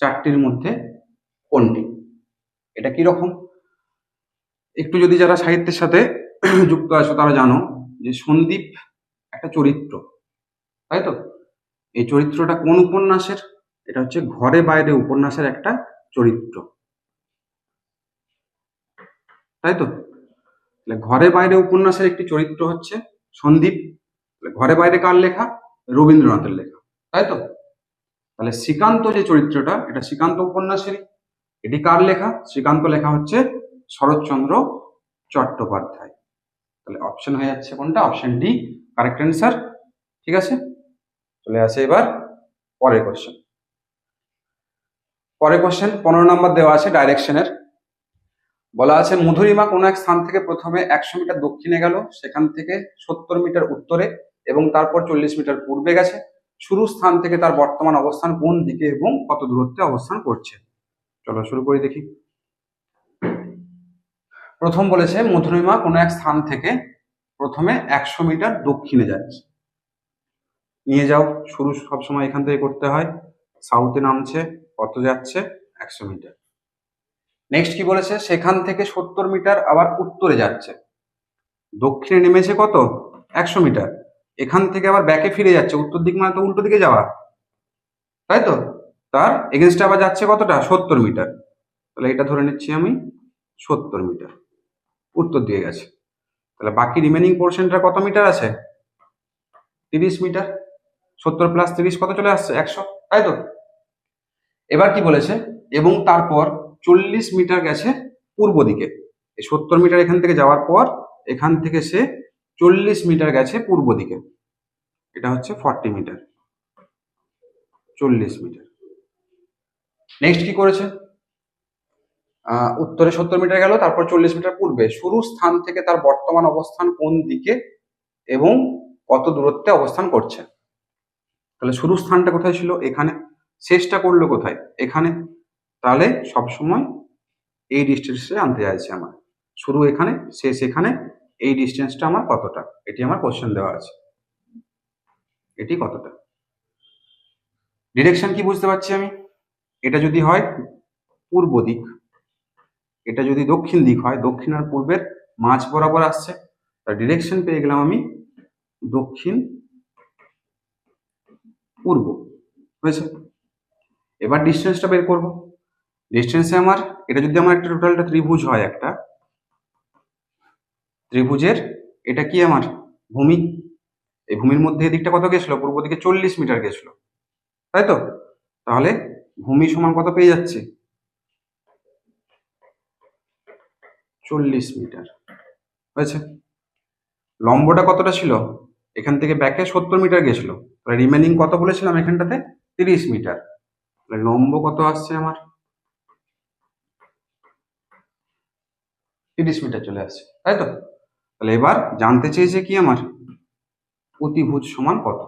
[SPEAKER 1] চারটির মধ্যে কোনটি? এটা কি রকম? একটু যদি যারা সাহিত্যের সাথে যুক্ত আছো তারা জানো যে সন্দীপ একটা চরিত্র, তাই তো। এই চরিত্রটা কোন উপন্যাসের? এটা হচ্ছে ঘরে বাইরে উপন্যাসের একটা চরিত্র, তাই তো। তাহলে ঘরে বাইরে উপন্যাসের একটি চরিত্র হচ্ছে সন্দীপ। ঘরে বাইরে কার লেখা? রবীন্দ্রনাথের লেখা, তাই তো। তাহলে শ্রীকান্ত যে চরিত্রটা, এটা শ্রীকান্ত উপন্যাসেরই। এটি কার লেখা? শ্রীকান্ত লেখা হচ্ছে শরৎচন্দ্র চট্টোপাধ্যায়। তাহলে অপশন হয়ে যাচ্ছে কোনটা? Option D correct answer. ঠিক আছে, চলে আসে এবার পরের কোশ্চেন। পরের কোশ্চেন 15 নম্বর দেওয়া আছে ডাইরেকশনের। বলা আছে মধুরিমা কোনো এক স্থান থেকে প্রথমে 100 মিটার দক্ষিণে গেল, সেখান থেকে 70 মিটার উত্তরে এবং তারপর 40 মিটার পূর্বে গেছে। শুরু স্থান থেকে তার বর্তমান অবস্থান কোন দিকে এবং কত দূরত্বে অবস্থান করছে? চলো শুরু করে দেখি। প্রথম বলেছে মধুরিমা কোনো এক স্থান থেকে প্রথমে 100 মিটার দক্ষিণে যাচ্ছে। নিয়ে যাও, শুরু সবসময় এখান থেকে করতে হয়। সাউথে নামছে, কত যাচ্ছে? 100 মিটার। নেক্সট কি বলেছে? সেখান থেকে 70 মিটার আবার উত্তরে যাচ্ছে। দক্ষিণে নেমেছে কত? 100 মিটার। এখান থেকে আবার ব্যাকে ফিরে যাচ্ছে, উত্তর দিক মানে তো উল্টো দিকে যাওয়া, তাই তো। তার এগেনস্টে আবার যাচ্ছে কতটা? 70 মিটার। তাহলে এটা ধরে নিচ্ছি আমি 70 মিটার উত্তর দিকে গেছে। তাহলে বাকি রিমেনিং পোর্শনটা কত মিটার আছে? 30 মিটার। 70 প্লাস 30 কত চলে আসছে? 100, তাই তো। এবার কি বলেছে? এবং তারপর 40 মিটার গেছে পূর্ব দিকে। এই 70 মিটার এখান থেকে যাওয়ার পর এখান থেকে সে 40 মিটার গেছে পূর্ব দিকে, এটা হচ্ছে 40 মিটার, 40 মিটার। নেক্সট কি করেছে, উত্তরে 70 মিটার গেল, তারপর 40 মিটার পূর্বে শুরু স্থান থেকে তার বর্তমান অবস্থান কোন দিকে এবং কত দূরত্বে অবস্থান করছে। তাহলে শুরু স্থানটা কোথায় ছিল, এখানে। শেষটা করলো কোথায়, এখানে। তাহলে সবসময় এই ডিস্টেন্সে আনতে চাইছে আমার, শুরু এখানে শেষ এখানে, এই ডিস্টেন্সটা আমার কতটা, এটি আমার কোশ্চেন দেওয়া আছে, এটি কতটা। ডিরেকশন কি বুঝতে পারছি আমি, এটা যদি হয় পূর্ব দিক, এটা যদি দক্ষিণ দিক হয়, দক্ষিণ আর পূর্বের মাঝ বরাবর আসছে, তার ডিরেকশন পেয়ে গেলাম আমি দক্ষিণ পূর্ব, হয়েছে। এবার ডিস্টেন্সটা বের করব। ডিস্টেন্সে আমার, এটা যদি আমার একটা টোটালটা ত্রিভুজ হয়, একটা ত্রিভুজের এটা কি আমার ভূমি, এই ভূমির মধ্যে এদিকটা কত গেছিল, পূর্ব দিকে 40 মিটার গেছিল, তাই তো। তাহলে ভূমি সমান কত পেয়ে যাচ্ছে, 40 মিটার, হয়েছে। লম্বটা কতটা ছিল, এখান থেকে ব্যাকে 70 মিটার গেছিল, তাহলে রিমেনিং কত বলেছিলাম এখানটাতে, 30 মিটার। তাহলে লম্ব কত আসছে আমার, 30 মিটার চলে আসছে, তাই তো। তাহলে এবার জানতে চেয়েছে কি আমার অতিভুজ সমান কত,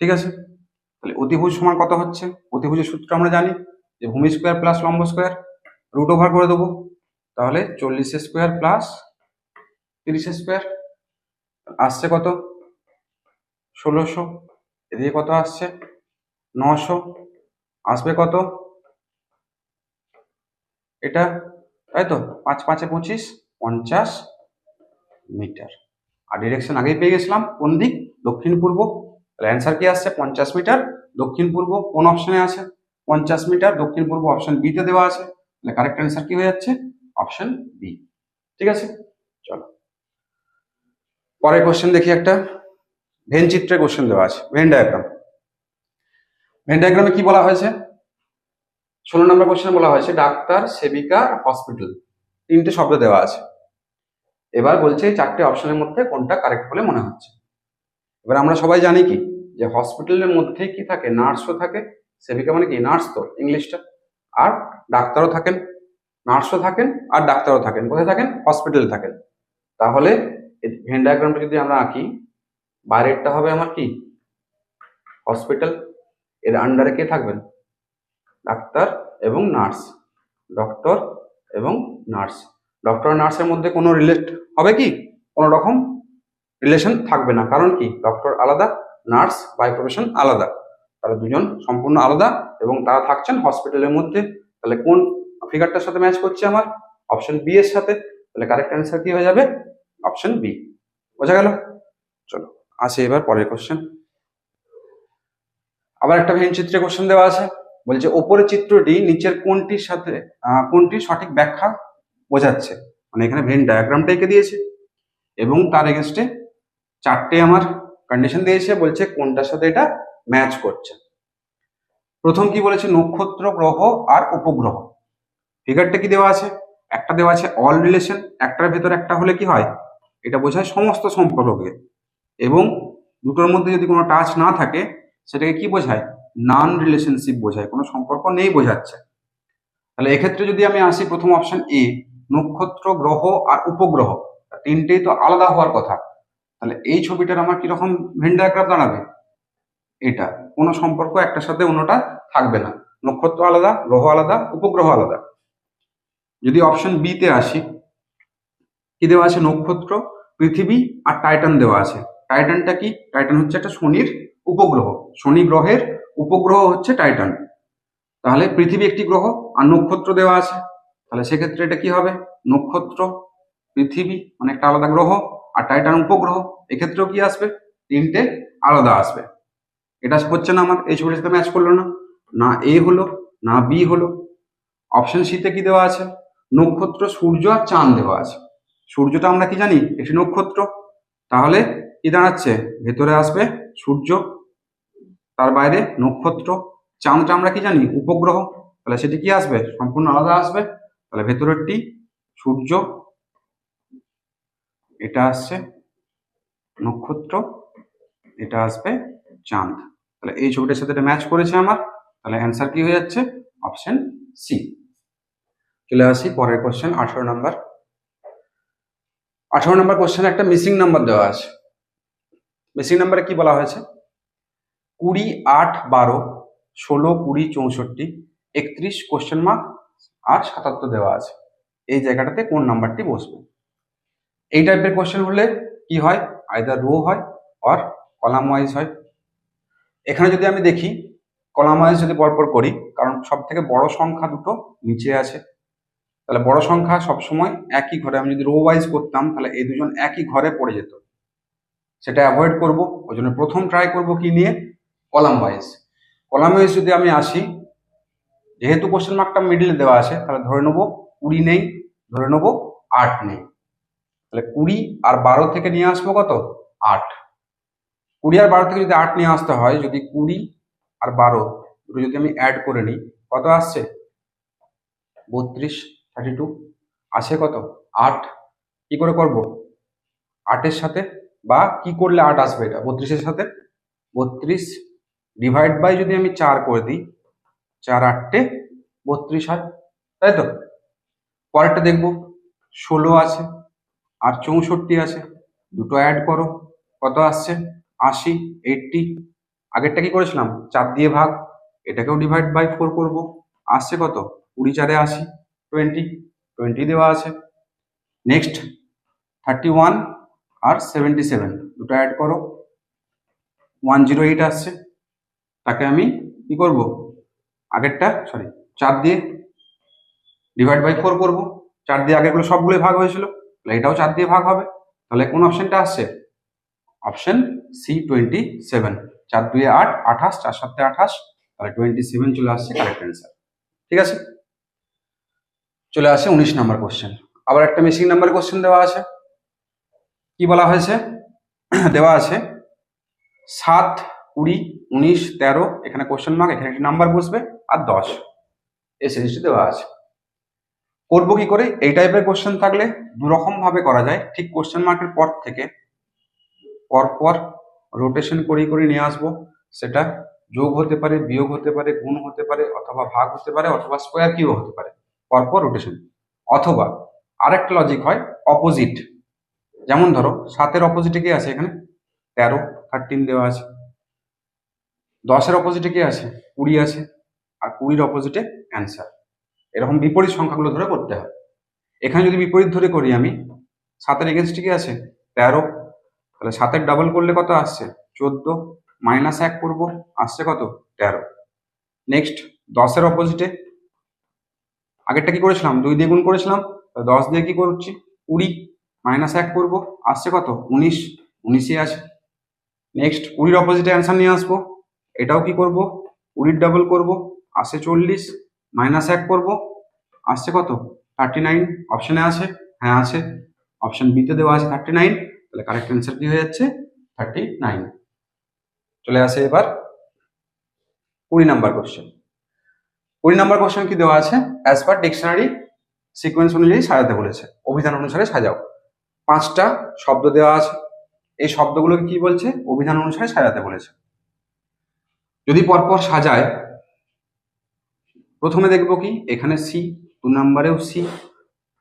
[SPEAKER 1] ঠিক আছে। তাহলে অতিভুজ সমান কত হচ্ছে, অতিভুজের সূত্র আমরা জানি যে ভূমি স্কোয়ার প্লাস লম্ব স্কোয়ার, রুট ওভার করে দেবো। তাহলে 40 স্কোয়ার প্লাস 30 স্কোয়ার আসছে কত, 1600, এদিকে কত আসছে 900, আসবে কত এটা, তাই তো। 5 5 এ 25, 50 মিটার। আর ডিরেকশন আগেই পেয়ে গেছিলাম কোন দিক, দক্ষিণ পূর্ব। তাহলে অ্যান্সার কি আসছে 50 মিটার দক্ষিণ পূর্ব। কোন অপশনে আছে, 50 মিটার দক্ষিণ পূর্ব, অপশন বি তে দেওয়া আছে। তাহলে কারেক্ট অ্যান্সার কি হয়ে যাচ্ছে, অপশন বি, ঠিক আছে। চলো পরের কোশ্চেন দেখি, একটা ভেন চিত্রের কোশ্চেন দেওয়া আছে, ভেন ডায়াগ্রাম। ভেন ডায়াগ্রামে কি বলা হয়েছে, 16 নম্বর কোশ্চেনে বলা হয়েছে ডাক্তার, সেবিকা, হসপিটাল, তিনটে শব্দ দেওয়া আছে। এবার বলছে এই চারটে অপশনের মধ্যে কোনটা কারেক্ট বলে মনে হচ্ছে। এবার আমরা সবাই জানি কি যে হসপিটালের মধ্যে কি থাকে, নার্সও থাকে, সেবিকা মানে কি নার্স তো ইংলিশটা, আর ডাক্তারও থাকেন, নার্সও থাকেন আর ডাক্তারও থাকেন। কোথায় থাকেন, হসপিটালে থাকেন। তাহলে ভেন ডায়াগ্রামটা যদি আমরা আঁকি, বাইরেরটা হবে আমার কি হসপিটাল, এর আন্ডারে কে থাকবেন, ডাক্তার এবং নার্স, ডক্টর এবং নার্স। ডক্টর আর নার্সের মধ্যে কোনো রিলেট হবে কি, কোনো রকম রিলেশন থাকবে না, কারণ কি ডক্টর আলাদা, নার্স বাই প্রফেশন আলাদা, তারা দুজন সম্পূর্ণ আলাদা এবং তারা থাকছেন হসপিটালের মধ্যে। তাহলে কোন ফিগারটার সাথে ম্যাচ করছে আমার, অপশন বি এর সাথে। তাহলে কারেক্ট অ্যান্সার কি হয়ে যাবে, অপশন বি। বোঝা গেল। চলো আসে এবার পরের কোশ্চেন। আবার একটা ভেন চিত্রে কোশ্চেন দেওয়া আছে, বলছে ওপরের চিত্রটি নিচের কোনটির সাথে কোনটির সঠিক ব্যাখ্যা বোঝাচ্ছে। মানে এখানে ভেন ডায়াগ্রামটা এঁকে দিয়েছে এবং তার এগেনস্টে চারটে আমার কন্ডিশন দিয়েছে, বলছে কোনটার সাথে এটা ম্যাচ করছে। প্রথম কি বলেছে, নক্ষত্র, গ্রহ আর উপগ্রহ। ফিগারটা কি দেওয়া আছে, একটা দেওয়া আছে অল রিলেশন, একটার ভেতর একটা হলে কি হয়, এটা বোঝায় সমস্ত সম্পর্ককে, এবং দুটোর মধ্যে যদি কোনো টাচ না থাকে সেটাকে কি বোঝায়, নন রিলেশনশিপ বোঝায়, কোনো সম্পর্ক নেই বোঝাচ্ছে। তাহলে এক্ষেত্রে যদি আমি আসি প্রথম অপশন এ, নক্ষত্র, গ্রহ আর উপগ্রহ, তিনটেই তো আলাদা হওয়ার কথা। তাহলে এই ছবিটার আমার কিরকম ভেন ডায়াগ্রাম দাঁড়াবে, এটা কোনো সম্পর্ক একটার সাথে অন্যটা থাকবে না, নক্ষত্র আলাদা, গ্রহ আলাদা, উপগ্রহ আলাদা। যদি অপশন বি তে আসি, কি দেওয়া আছে, নক্ষত্র, পৃথিবী আর টাইটান দেওয়া আছে। টাইটানটা কি, টাইটান হচ্ছে একটা শনির উপগ্রহ, শনি গ্রহের উপগ্রহ হচ্ছে টাইটান। তাহলে পৃথিবী একটি গ্রহ আর নক্ষত্র দেওয়া আছে, তাহলে সেক্ষেত্রে এটা কি হবে, নক্ষত্র, পৃথিবী মানে একটা আলাদা গ্রহ, আর টাইটান উপগ্রহ, এক্ষেত্রেও কি আসবে, তিনটে আলাদা আসবে। এটা হচ্ছে না আমার, এই ছবিটার সাথে ম্যাচ করলো না, না এ হলো না বি হলো। অপশন সিতে কি দেওয়া আছে, নক্ষত্র, সূর্য আর চাঁদ দেওয়া আছে। সূর্যটা আমরা কি জানি একটি নক্ষত্র, তাহলে কি দাঁড়াচ্ছে, ভেতরে আসবে সূর্য, তার বাইরে নক্ষত্র। চাঁদটা আমরা কি জানি উপগ্রহ, তাহলে সেটি কি আসবে, সম্পূর্ণ আলাদা আসবে। তাহলে ভেতরেরটি সূর্য, এটা আসছে নক্ষত্র, এটা আসবে চাঁদ। তাহলে এই ছবিটার সাথে এটা ম্যাচ করেছে আমার, তাহলে অ্যান্সার কি হয়ে যাচ্ছে? Option C. চলে আসি পরের কোশ্চেন 18 নম্বর। 18 নম্বর কোশ্চেনে একটা মিসিং নাম্বার দেওয়া আছে। মিসিং নাম্বারে কি বলা হয়েছে? 20, 8, 12, 16, 20, 64, 31 কোশ্চেন মার্ক আর 77 দেওয়া আছে। এই জায়গাটাতে কোন নাম্বারটি বসবে? এই টাইপের কোশ্চেন হলে কি হয়? আইদার রো হয় আর কলাম ওয়াইজ হয়। এখানে যদি আমি দেখি কলাম ওয়াইজ যদি পরপর করি, কারণ সব থেকে বড় সংখ্যা দুটো নিচে আছে, তাহলে বড় সংখ্যা সবসময় একই ঘরে। আমি যদি রো ওয়াইজ করতাম তাহলে এই দুজন একই ঘরে পড়ে যেত, সেটা অ্যাভয়েড করব। ওই জন্য প্রথম ট্রাই করব কি নিয়ে? Column wise. কলাম ওয়াইজ যদি আমি আসি, যেহেতু কোশ্চেন মার্কটা মিডলে দেওয়া আছে, তাহলে ধরে নেবো 20 নেই, ধরে নেবো 8 নেই। তাহলে 20 আর 12 থেকে নিয়ে আসবো কত? 8। 20 আর 12 থেকে যদি 8 নিয়ে আসতে হয়, যদি 20 আর 12 দুটো যদি আমি অ্যাড করে নিই, কত আসছে? 32, 32 আসে কত? 8। কি করে করব? 8-এর সাথে বা কি করলে 8 আসবে? এটা 32-এর সাথে 32 ডিভাইড বাই যদি আমি 4 করে দিই, 4 8 32 হয়, তাই তো? পরেরটা দেখবো 16 আছে আর 64 আছে, দুটো অ্যাড করো, কত আসছে? 80, 80। আগেরটা কি করেছিলাম? 4 দিয়ে ভাগ, এটাকেও ডিভাইড বাই 4 করব, আসছে কত? 20 4 80, 20, 20 দেওয়া আছে। নেক্সট 31 আর 77 দুটো অ্যাড করো, 108 আসছে। তাকে আমি কি করব? আগেরটা 4 দিয়ে ডিভাইড বাই 4 করব, 4 দিয়ে আগেরগুলো সবগুলোই ভাগ হয়েছিল, তাহলে এটাও 4 দিয়ে ভাগ হবে। তাহলে কোন অপশনটা আসছে? Option C 27। 4 2 8, 28, 4 7 28, তাহলে 27 চলে আসছে কারেক্ট অ্যান্সার। ঠিক আছে, চলে আসে 19 নাম্বার কোশ্চেন। আবার একটা মিসিং নাম্বার কোশ্চেন দেওয়া আছে। কি বলা হয়েছে? দেওয়া আছে 7, 20, 19, 13, এখানে কোশ্চেন মার্ক, এখানে একটি নাম্বার বসবে, আর 10, এই সিরিজটি দেওয়া আছে। করবো কি করে? এই টাইপের কোশ্চেন থাকলে দুরকম ভাবে করা যায়। ঠিক কোশ্চেন মার্কের পর থেকে পরপর রোটেশন করে নিয়ে আসবো। সেটা যোগ হতে পারে, বিয়োগ হতে পারে, গুণ হতে পারে, অথবা ভাগ হতে পারে, অথবা স্কোয়ার কিউ হতে পারে, পরপর রোটেশন। অথবা আরেকটা লজিক হয় অপোজিট। যেমন ধরো 7-এর অপোজিটে কি আছে? এখানে 13, 13 দেওয়া আছে। 10-এর অপোজিটে কি আছে? 20 আছে, আর 20-র অপোজিটে অ্যান্সার। এরকম বিপরীত সংখ্যাগুলো ধরে করতে হয়। এখানে যদি বিপরীত ধরে করি আমি, 7-এর এগেনস্টে কি আছে? 13, তাহলে 7-এর ডাবল করলে কত আসছে? 14, -1 করবো, আসছে কত? 13। নেক্সট 10-এর অপোজিটে, আগেরটা কি করেছিলাম? 2 দিয়ে গুণ করেছিলাম, 10 দিয়ে কি করছি? 20, -1 করবো, আসছে কত? 19, 19ই আছে। নেক্সট 20-র অপোজিটে অ্যান্সার নিয়ে আসবো, এটাও কি করব? 20-র ডাবল করবো, আসছে 40, -1 করবো, আসছে কত? 39। অপশনে আছে? হ্যাঁ আছে, অপশন বিতে দেওয়া আছে 39। তাহলে কারেক্ট অ্যান্সার কি হয়ে যাচ্ছে? 39। চলে আসে এবার 20 নাম্বার কোশ্চেন। 20 নাম্বার কোশ্চেন কি দেওয়া আছে? অ্যাজ পার ডিকশনারি সিকোয়েন্স অনুযায়ী সাজাতে বলেছে, অভিধান অনুসারে সাজাও। 5টা শব্দ দেওয়া আছে, এই শব্দগুলোকে কি বলছে? অভিধান অনুসারে সাজাতে বলেছে। যদি পরপর সাজায়, প্রথমে দেখবো কি এখানে সি, 2 নাম্বারেও সি,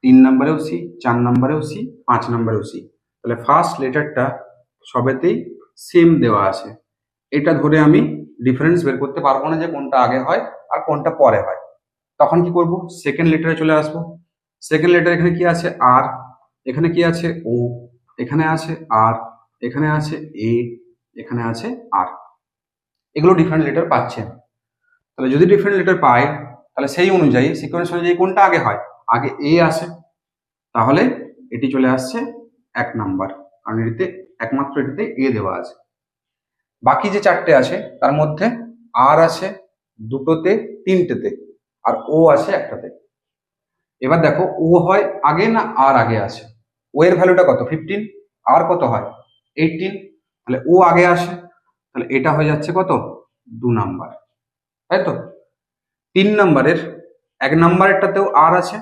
[SPEAKER 1] 3 নাম্বারেও সি, 4 নাম্বারেও সি, 5 নাম্বারেও সি। তাহলে ফার্স্ট লেটারটা সবেতেই সেম দেওয়া আছে। এটা ধরে আমি ডিফারেন্স বের করতে পারবো না যে কোনটা আগে হয় আর কোনটা পরে হয়। তখন কি করব? সেকেন্ড লেটারে চলে আসবো। সেকেন্ড লেটার এখানে কি আছে? আর, এখানে কি আছে? ও, এখানে আছে আর, এখানে আছে এ, এখানে আছে আর। এগুলো ডিফারেন্ট লেটার পাচ্ছেন। তাহলে যদি ডিফারেন্ট লেটার পাই, তাহলে সেই অনুযায়ী সিকোয়েন্স অনুযায়ী কোনটা আগে হয়? আগে এ আসে, তাহলে এটি চলে আসছে 1 নাম্বার, কারণ এটিতে একমাত্র এটিতে এ দেওয়া আছে। বাকি যে 4টে আছে তার মধ্যে আর আছে 2টোতে, 3টেতে, আর ও আছে 1টাতে। এবার দেখো ও হয় আগে না আর আগে আছে? ও এর ভ্যালুটা কত? 15, আর কত হয়? 18। তাহলে ও আগে আসে, তাহলে এটা হয়ে যাচ্ছে কত? 2 নাম্বার, তাই তো? 3 নাম্বারের 1 নাম্বারেরটাতেও আর আছে,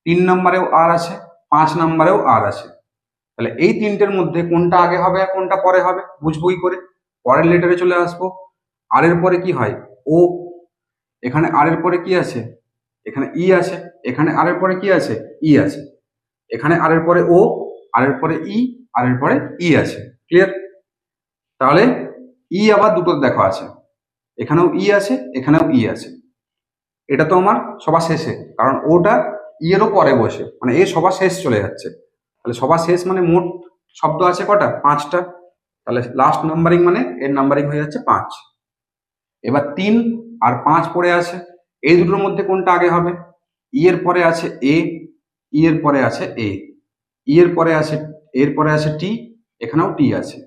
[SPEAKER 1] 3 নাম্বারেও আর আছে, 5 নাম্বারেও আর আছে। তাহলে এই তিনটের মধ্যে কোনটা আগে হবে আর কোনটা পরে হবে বুঝবো কি করে? পরের লেটারে চলে আসবো। আর এর পরে কি হয়? ও। এখানে আর এর পরে কি আছে? এখানে ই আছে। এখানে আর এর পরে কি আছে? ই আছে। এখানে আর এর পরে ও, আর এর পরে ই, আর এর পরে ই আছে। ক্লিয়ার? তাহলে ই আবার দুটো দেখা আছে, এখানেও ই আছে, এখানেও ই আছে। এটা তো আমার সবার শেষে, কারণ ওটা ই এরও পরে বসে, মানে এ সবার শেষ চলে যাচ্ছে। তাহলে সবার শেষ মানে মোট শব্দ আছে কটা? 5টা। তাহলে লাস্ট নাম্বারিং মানে এর নাম্বারিং হয়ে যাচ্ছে 5। এবার 3 আর 5 পড়ে আছে, এই দুটোর মধ্যে কোনটা আগে হবে? ই এর পরে আছে এ, ই এর পরে আছে এ, ই এর পরে আছে, এর পরে আছে টি, এখানেও টি আছে।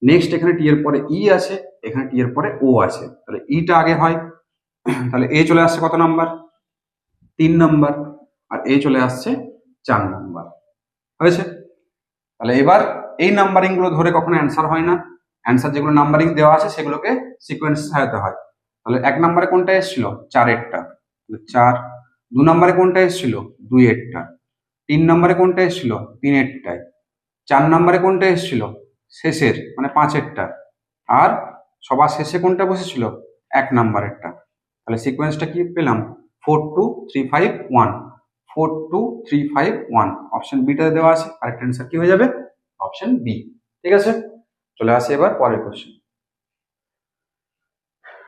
[SPEAKER 1] নেক্সট এখানে টি এর পরে ই আছে, এখানে টি এর পরে ও আছে। তাহলে ইটা আগে হয়, তাহলে এ চলে আসছে কত নাম্বার? 3 নাম্বার। আর এ চলে আসছে 4 নাম্বার। হয়েছে? তাহলে এবার এই নাম্বারিং গুলো ধরে কখনো অ্যান্সার হয় না। অ্যান্সার যেগুলো নাম্বারিং দেওয়া আছে সেগুলোকে সিকোয়েন্স সাজাতে হয়। তাহলে 1 নম্বরে কোনটা এসেছিল? 4 4। 2 নম্বরে কোনটা এসেছিল? 2 3 নম্বরে কোনটা এসেছিল? 3 4 নম্বরে কোনটা এসেছিল? শেষের মানে 5 আর সবার শেষে কোনটা বসেছিল? 1 নম্বরেরটা। তাহলে সিকোয়েন্সটা কি পেলাম? 4 2 3 5 1, 4 2 3 5 1। অপশন বিটাতে দেওয়া আছে, কারেক্ট অ্যান্সার কি হয়ে যাবে? Option B. ঠিক আছে, চলে আসে এবার পরের কোশ্চেন।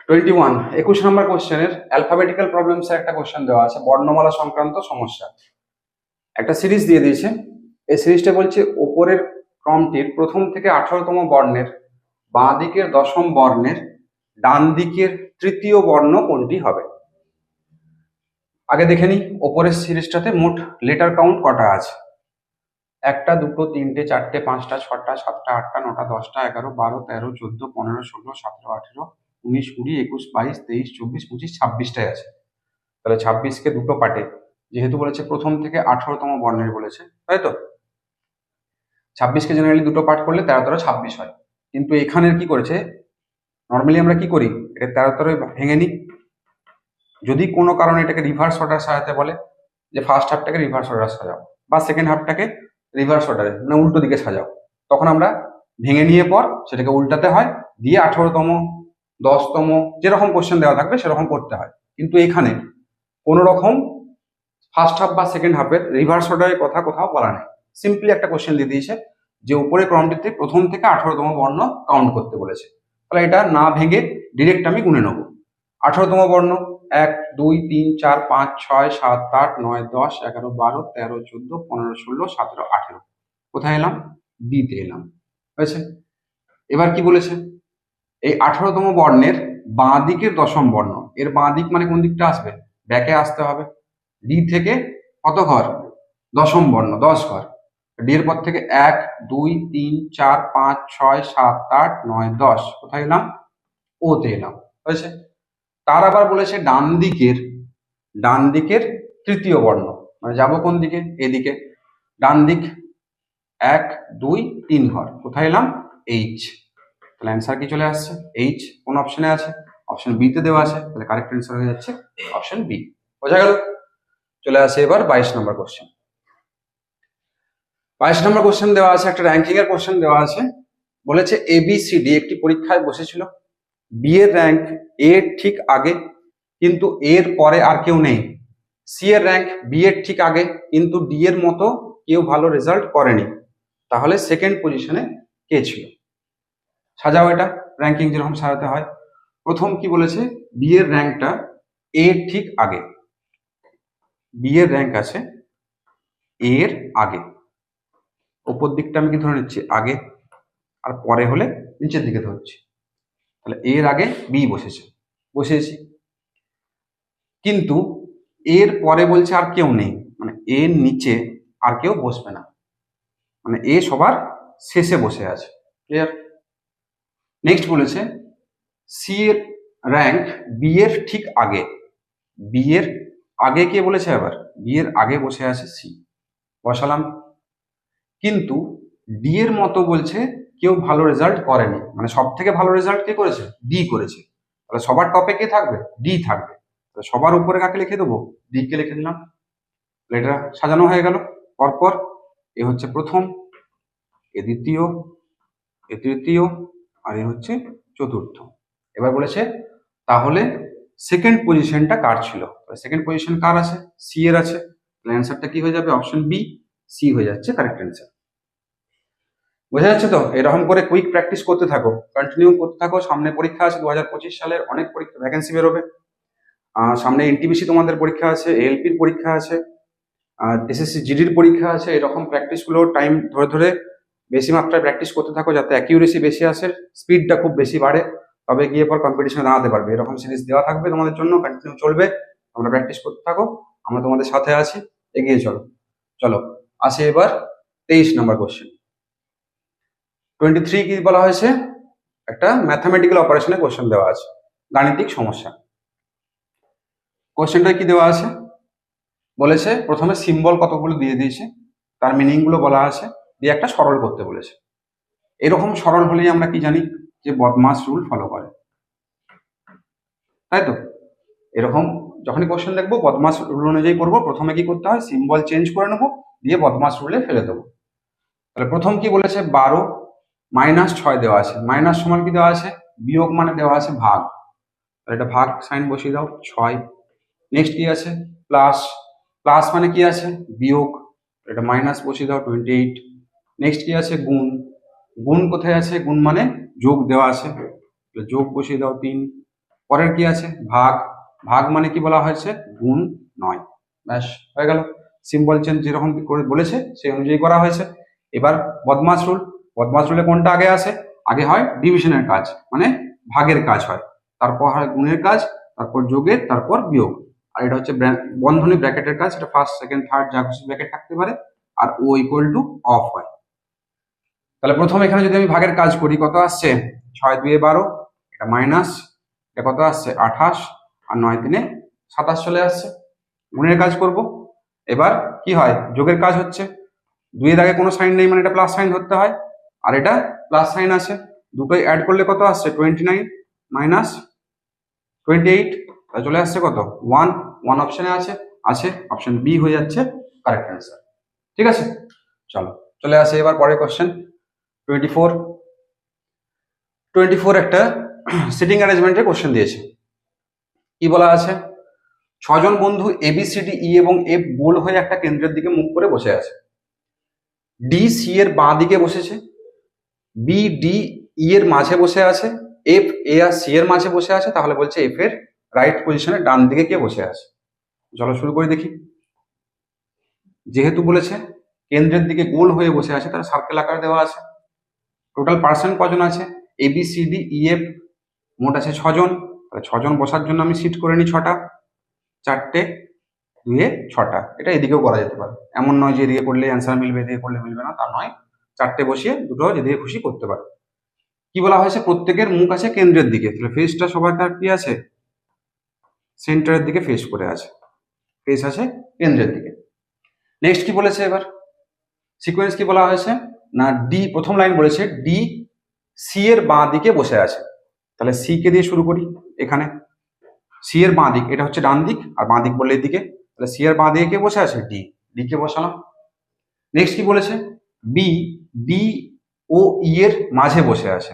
[SPEAKER 1] 21 21 নম্বর কোশ্চেনের অ্যালফাবেটিক্যাল প্রবলেমসের একটা কোশ্চেন দেওয়া আছে, বর্ণমালা সংক্রান্ত সমস্যা। একটা সিরিজ দিয়ে দিয়েছে। এই সিরিজটা বলছে ওপরের ক্রমটির প্রথম থেকে 18তম বর্ণের বাঁ দিকের 10ম বর্ণের ডান দিকের তৃতীয় বর্ণ কোনটি হবে? আগে দেখে নিই ওপরের সিরিজটাতে মোট লেটার কাউন্ট কটা আছে। 1 2 3 4 5 6 7 8 9 10 11 12 13 14 15 16 17 18 19 20 21 22 23 24 25 26টাই আছে। তাহলে 26কে দুটো পার্টে, যেহেতু বলেছে প্রথম থেকে 18তম বর্ণের বলেছে, তাই তো 26কে জেনারেলি দুটো পার্ট করলে 13 13 26 হয়। কিন্তু এখানের কি করেছে, নর্মালি আমরা কি করি, এটা 13 13 ভেঙে নিই। যদি কোনো কারণে এটাকে রিভার্স অর্ডার সাজাতে বলে, যে ফার্স্ট হাফটাকে রিভার্স অর্ডার সাজাও বা সেকেন্ড হাফটাকে রিভার্স অর্ডারে মানে উল্টো দিকে সাজাও, তখন আমরা ভেঙে নিয়ে পর সেটাকে উল্টাতে হয়, দিয়ে 18তম 10তম যেরকম কোশ্চেন দেওয়া থাকবে সেরকম করতে হয়। কিন্তু এখানে কোনো রকম ফার্স্ট হাফ বা সেকেন্ড হাফের রিভার্স অর্ডারের কথা কোথাও বলা নেই। সিম্পলি একটা কোশ্চেন দিয়ে দিয়েছে যে উপরে ক্রমটিতে প্রথম থেকে 18তম বর্ণ কাউন্ট করতে বলেছে। তাহলে এটা না ভেঙে ডিরেক্ট আমি গুনে নেব। 18তম বর্ণ 1 2 3 4 5 6 7 8 9 10 11 12 13 14 15 16 17 18। কোথায় এলাম? বি তে এলাম। হয়েছে? এবার কি বলেছে, এই 18তম বর্ণের বাঁ দিকের 10ম বর্ণ, এর বাঁ দিক মানে কোন দিকটা আসবে? ব্যাকে আসতে হবে। ডি থেকে কত ঘর? 10ম বর্ণ 10 ঘর। ডি এর পর থেকে 1 2 3 4 5 6 7 8 9 10। কোথায় এলাম? ও তে এলাম। হয়েছে? তার আবার বলেছে ডান দিকের তৃতীয় বর্ণ, মানে যাবো কোন দিকে? এদিকে। ডান দিক 1 2 3 ঘর। কোথায় এলাম? এইচ। তাহলে অ্যান্সার কি চলে আসছে? এইচ। কোন অপশনে আছে? অপশন বি তে দেওয়া আছে। তাহলে কারেক্ট অ্যান্সার হয়ে যাচ্ছে অপশন বি। বোঝা গেল? চলে আসে এবার 22 নম্বর কোশ্চেন। 22 নম্বর কোশ্চেন দেওয়া আছে, একটা র্যাঙ্কিং এর কোশ্চেন দেওয়া আছে। বলেছে এবিসিডি একটি পরীক্ষায় বসেছিল, বি এর র্যাঙ্ক এ এর ঠিক আগে কিন্তু এর পরে আর কেউ নেই। সি এর র্যাঙ্ক বি এর ঠিক আগে কিন্তু ডি এর মতো কেউ ভালো রেজাল্ট করেনি। তাহলে সেকেন্ড পজিশনে কে ছিল? সাজাও এটা র্যাঙ্কিং যেরকম সাজাতে হয়। প্রথম কি বলেছে, বি এর র্যাঙ্কটা এ এর ঠিক আগে। বি এর র্যাঙ্ক আছে এ এর আগে, ওপর দিকটা আমি কি ধরে নিচ্ছি? আগে, আর পরে হলে নিচের দিকে ধরছি। তাহলে এর আগে বি বসেছি। কিন্তু এর পরে বলছে আর কেউ নেই, মানে এর নিচে আর কেউ বসবে না, মানে এ সবার শেষে বসে আছে। ক্লিয়ার? নেক্সট বলেছে সি এর র্যাঙ্ক বি এর ঠিক আগে। বি এর আগে কে বলেছে? আবার বি এর আগে বসে আছে সি, বসালাম। কিন্তু ডি এর মতো বলছে কেউ ভালো রেজাল্ট করেনি, মানে সব থেকে ভালো রেজাল্ট কে করেছে? ডি করেছে। তাহলে সবার টপে কে থাকবে? ডি থাকবে। তাহলে সবার উপরে কাকে লিখে দেবো? ডি কে লিখে দিলাম। এটা সাজানো হয়ে গেল পরপর। এ হচ্ছে প্রথম, এ দ্বিতীয়, এ তৃতীয়, আর এ হচ্ছে চতুর্থ। এবার বলেছে তাহলে সেকেন্ড পজিশনটা কার ছিল? সেকেন্ড পজিশন কার আছে? সি এর আছে। তাহলে অ্যান্সারটা কি হয়ে যাবে? অপশন বি, সি হয়ে যাচ্ছে কারেক্ট অ্যান্সার। বোঝা যাচ্ছে তো? এরকম করে কুইক প্র্যাকটিস করতে থাকো, কন্টিনিউ করতে থাকো। সামনে পরীক্ষা আছে 2025 সালের, অনেক পরীক্ষা ভ্যাকেন্সি বেরোবে। সামনে এনটিপিসি তোমাদের পরীক্ষা আছে, এএলপির পরীক্ষা আছে, এসএসসি জিডির পরীক্ষা আছে। এরকম প্র্যাকটিসগুলো টাইম ধরে ধরে বেশি মাত্রায় প্র্যাকটিস করতে থাকো, যাতে অ্যাকিউরেসি বেশি আসে, স্পিডটা খুব বেশি বাড়ে, তবে গিয়ে পর কম্পিটিশনে দাঁড়াতে পারবে। এরকম সিরিজ দেওয়া থাকবে তোমাদের জন্য, কন্টিনিউ চলবে। তোমরা প্র্যাকটিস করতে থাকো, আমরা তোমাদের সাথে আছি, এগিয়ে চলো। চলো আসে এবার 23 নম্বর কোশ্চেন। 23 কি বলা হয়েছে? একটা ম্যাথামেটিক্যাল অপারেশনের কোশ্চেন দেওয়া আছে, গাণিতিক সমস্যা। কোশ্চেনটা কি দেওয়া আছে? বলেছে প্রথমে সিম্বল কতগুলো দিয়ে দিয়েছে, তার মিনিং গুলো বলা আছে, দিয়ে একটা সরল করতে বলেছে। এরকম সরল হলেই আমরা কি জানি? যে বদমাস রুল ফলো করে, তাই তো? এরকম যখনই কোশ্চেন দেখবো বদমাস রুল অনুযায়ী করবো। প্রথমে কি করতে হয়? সিম্বল চেঞ্জ করে নেবো, দিয়ে বদমাস রুলে ফেলে দেবো। তাহলে প্রথম কি বলেছে? 12 - 6 দেওয়া আছে। মাইনাস সমান কি দেওয়া আছে? বিয়োগ মানে দেওয়া আছে ভাগ। তাহলে এটা ভাগ সাইন বসিয়ে দাও, 6। নেক্সট কি আছে? প্লাস, প্লাস মানে কি আছে? বিয়োগ, এটা মাইনাস বসিয়ে দাও, 28। নেক্সট কি আছে? গুণ, গুণ কোথায় আছে? গুণ মানে যোগ দেওয়া আছে, যোগ বসিয়ে দাও, 3। পরের কি আছে? ভাগ, ভাগ মানে কি বলা হয়েছে? গুণ 9। ব্যাস হয়ে গেল। সিম্বল চেঞ্জ যেরকম করে বলেছে সেই অনুযায়ী করা হয়েছে। এবার বদমাস রুল, বদমাস রুলে কোনটা আগে আসে? আগে হয় ডিভিশনের কাজ, মানে ভাগের কাজ হয়, তারপর হয় গুণের কাজ, তারপর যোগের, তারপর বিয়োগ। আর এটা হচ্ছে বন্ধনী ব্র্যাকেটের কাজ, এটা ফার্স্ট সেকেন্ড থার্ড যা কিছু ব্র্যাকেট থাকতে পারে, আর ও ইকুয়াল টু অফ হয়। তাহলে প্রথম এখানে যদি আমি ভাগের কাজ করি, কত আসছে? 6 2 12, এটা মাইনাস, এটা কত আসছে? 28, আর 9 3 27 চলে আসছে। গুণের কাজ করব। এবার কি হয়? যোগের কাজ হচ্ছে, 2 এর আগে কোনো সাইন নেই মানে এটা প্লাস সাইন ধরতে হয়, আর এটা প্লাস সাইন আছে, দুটোই অ্যাড করলে কত আসছে? 29 মাইনাস 28, চলে আসছে কত? 1। 1 অপশনে আছে, আছে অপশন বি হয়ে যাচ্ছে কারেক্ট অ্যান্সার। ঠিক আছে, চলো চলে আসে এবার পরের কোশ্চেন 24 একটা সিটিং অ্যারেঞ্জমেন্টের কোশ্চেন দিয়েছে। কি বলা আছে? 6 জন বন্ধু ABCD E এবং F গোল হয়ে একটা কেন্দ্রের দিকে মুখ করে বসে আছে। D C এর বাঁ দিকে বসেছে, B D E এর মাঝে বসে আছে, F A আর C এর মাঝে বসে আছে। তাহলে বলছে F এর রাইট পজিশনে ডান দিকে কে বসে আছে? চলো শুরু করে দেখি। যেহেতু বলেছে কেন্দ্রের দিকে গোল হয়ে বসে আছে, তার সার্কেল আকার দেওয়া আছে। টোটাল পার্সন কজন আছে? ABCD EF মোট আছে 6 জন। তাহলে 6 জন বসার জন্য আমি সিট করে নিই 6টা, 4টে 2 6টা। এটা এদিকেও করা যেতে পারে, এমন নয় যে এদিকে করলে অ্যান্সার মিলবে, এদিকে করলে মিলবে না, তা নয়। 4টে বসিয়ে দুটো যেদিকে খুশি করতে পারে। কি বলা হয়েছে? প্রত্যেকের মুখ আছে কেন্দ্রের দিকে, তাহলে ফেসটা সবার কি আছে? সেন্টারের দিকে ফেস করে আছে, ফেস আছে কেন্দ্রের দিকে। নেক্সট কি বলেছে? এবার সিকোয়েন্স কি বলা হয়েছে না, ডি প্রথম লাইন বলেছে ডি সি এর বাঁ দিকে বসে আছে। তাহলে সি কে দিয়ে শুরু করি। এখানে সি এর বাঁ দিক, এটা হচ্ছে ডান দিক, আর বাঁ দিক বললে এদিকে, তাহলে সি এর বাঁ দিকে কে বসে আছে? ডি, ডি কে বসালাম। নেক্সট কি বলেছে? বি ডি ও ই এর মাঝে বসে আছে।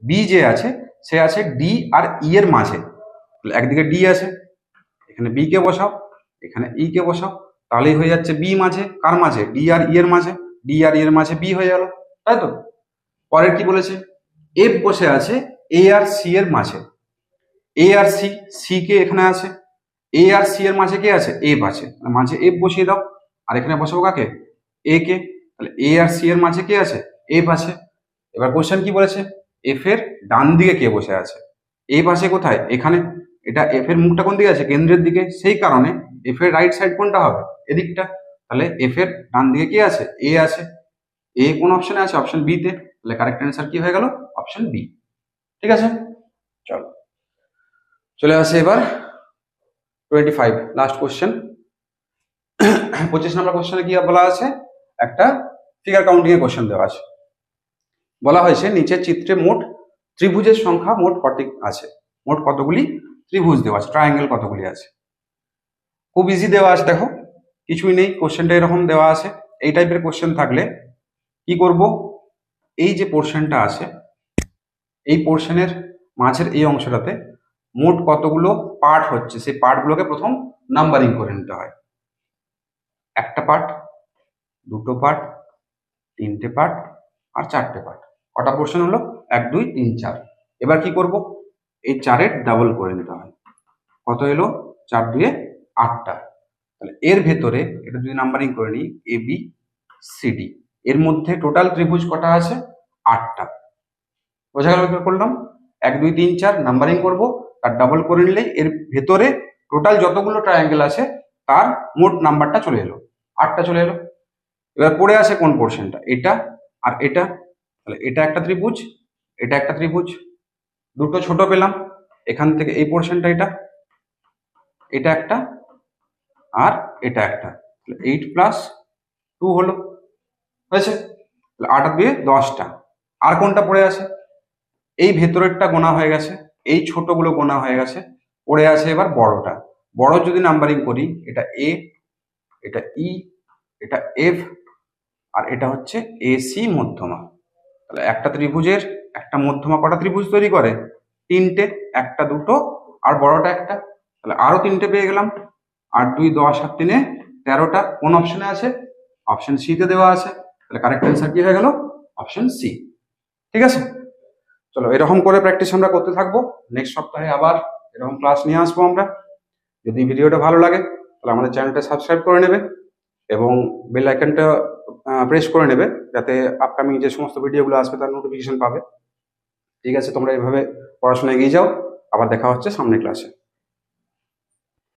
[SPEAKER 1] বি যে আছে সে আছে ডি আর ই এর মাঝে, একদিকে ডি আছে, এখানে বি কে বসাও, এখানে ই কে বসাও, তাহলেই হয়ে যাচ্ছে বি মাঝে। কার মাঝে? ডি আর ই এর মাঝে, ডি আর ই এর মাঝে বি হয়ে গেল, তাই তো? পরের কি বলেছে? এফ বসে আছে এ আর সি এর মাঝে। এ আর সি, সি কে এখানে আছে, এ আর সি এর মাঝে কে আছে? এফ আছে, মাঝে এফ বসিয়ে দাও। আর এখানে বসাবো কাকে? এ কে। তাহলে এ আর সি এর মাঝে কে আছে? এফ আছে। এবার কোশ্চেন কি বলেছে? এফ এর ডান দিকে কে বসে আছে? এফ আছে কোথায়? এখানে। এটা এফ এর মুখটা কোন দিকে আছে? কেন্দ্রের দিকে, সেই কারণে এফ এর রাইট সাইড কোনটা হবে? এদিকটা। তাহলে এফ এর ডান দিকে কি আছে? এ আছে। এ কোন অপশনে আছে? অপশন বি তে। তাহলে কারেক্ট অ্যান্সার কি হয়ে গেল? Option B. ঠিক আছে, চলো চলে আসে এবার 25 লাস্ট কোশ্চেন। 25 নম্বর কোশ্চেনে কি বলা আছে? একটা ফিগার কাউন্টিং এর কোশ্চেন দেওয়া আছে। বলা হয়েছে নিচের চিত্রে মোট ত্রিভুজের সংখ্যা মোট কত আছে? মোট কতগুলি ত্রিভুজ দেওয়া আছে, ট্রায়াঙ্গেল কতগুলি আছে? খুব ইজি দেওয়া আছে, দেখো কিছুই নেই, কোশ্চেনটা এরকম দেওয়া আছে। এই টাইপের কোশ্চেন থাকলে কি করব? এই যে পোর্শনটা আছে, এই পোর্শনের মাঝের এই অংশটাতে মোট কতগুলো পার্ট হচ্ছে সেই পার্টগুলোকে প্রথম নাম্বারিং করে নিতে হয়। একটা পার্ট, দুটো পার্ট, তিনটে পার্ট আর চারটে পার্ট। কটা পোর্শন হলো? 1 2 3 4। এবার কি করব? এই 4-এর ডাবল করে নিতে হয়। কত এলো? 4 2 8টা। তাহলে এর ভেতরে এটা যদি নাম্বারিং করে নিই, এ বি সি ডি, এর মধ্যে টোটাল ত্রিভুজ কটা আছে? 8টা। বোঝা গেল কি করলাম? 1 2 3 4 নাম্বারিং করব, তার ডাবল করে নিলেই এর ভেতরে টোটাল যতগুলো ট্রায়াঙ্গেল আছে তার মোট নাম্বারটা চলে এলো, 8টা চলে এলো। এবার পড়ে আছে কোন পোর্শনটা? এটা আর এটা। তাহলে এটা একটা ত্রিভুজ, এটা একটা ত্রিভুজ, দুটো ছোট পেলাম। এখান থেকে এই পোর্শনটা এটা একটা আর এটা একটা। তাহলে 8 + 2 হলো, হয়েছে? তাহলে 8 আর 2 10টা। আর কোনটা পড়ে আছে? এই ভেতরেরটা গোনা হয়ে গেছে, এই ছোটগুলো গোনা হয়ে গেছে, পড়ে আছে এবার বড়টা। বড় যদি নাম্বারিং করি, এটা এ, এটা ই, এটা এফ আর এটা হচ্ছে এসি মধ্যমা। তাহলে একটা ত্রিভুজের একটা মধ্যমা কটা ত্রিভুজ তৈরি করে? 3টে, একটা দুটো আর বড়টা একটা। তাহলে আরো 3টে পেয়ে গেলাম। 8 2 10 আর 3 13টা। কোন অপশনে আছে? অপশন সি তে দেওয়া আছে। তাহলে কারেক্ট অ্যান্সার কি হয়ে গেল? Option C. ঠিক আছে, চলো এরকম করে প্র্যাকটিস আমরা করতে থাকবো। নেক্সট সপ্তাহে আবার এরকম ক্লাস নিয়ে আসবো আমরা। যদি ভিডিওটা ভালো লাগে তাহলে আমাদের চ্যানেলটা সাবস্ক্রাইব করে নেবে এবং বেল আইকনটা প্রেস করে নেবে, যাতে আপকামিং যে সমস্ত ভিডিওগুলো আসবে তার নোটিফিকেশন পাবে। ঠিক আছে, তোমরা এইভাবে পড়াশোনা এগিয়ে যাও। আবার দেখা হচ্ছে সামনের ক্লাসে।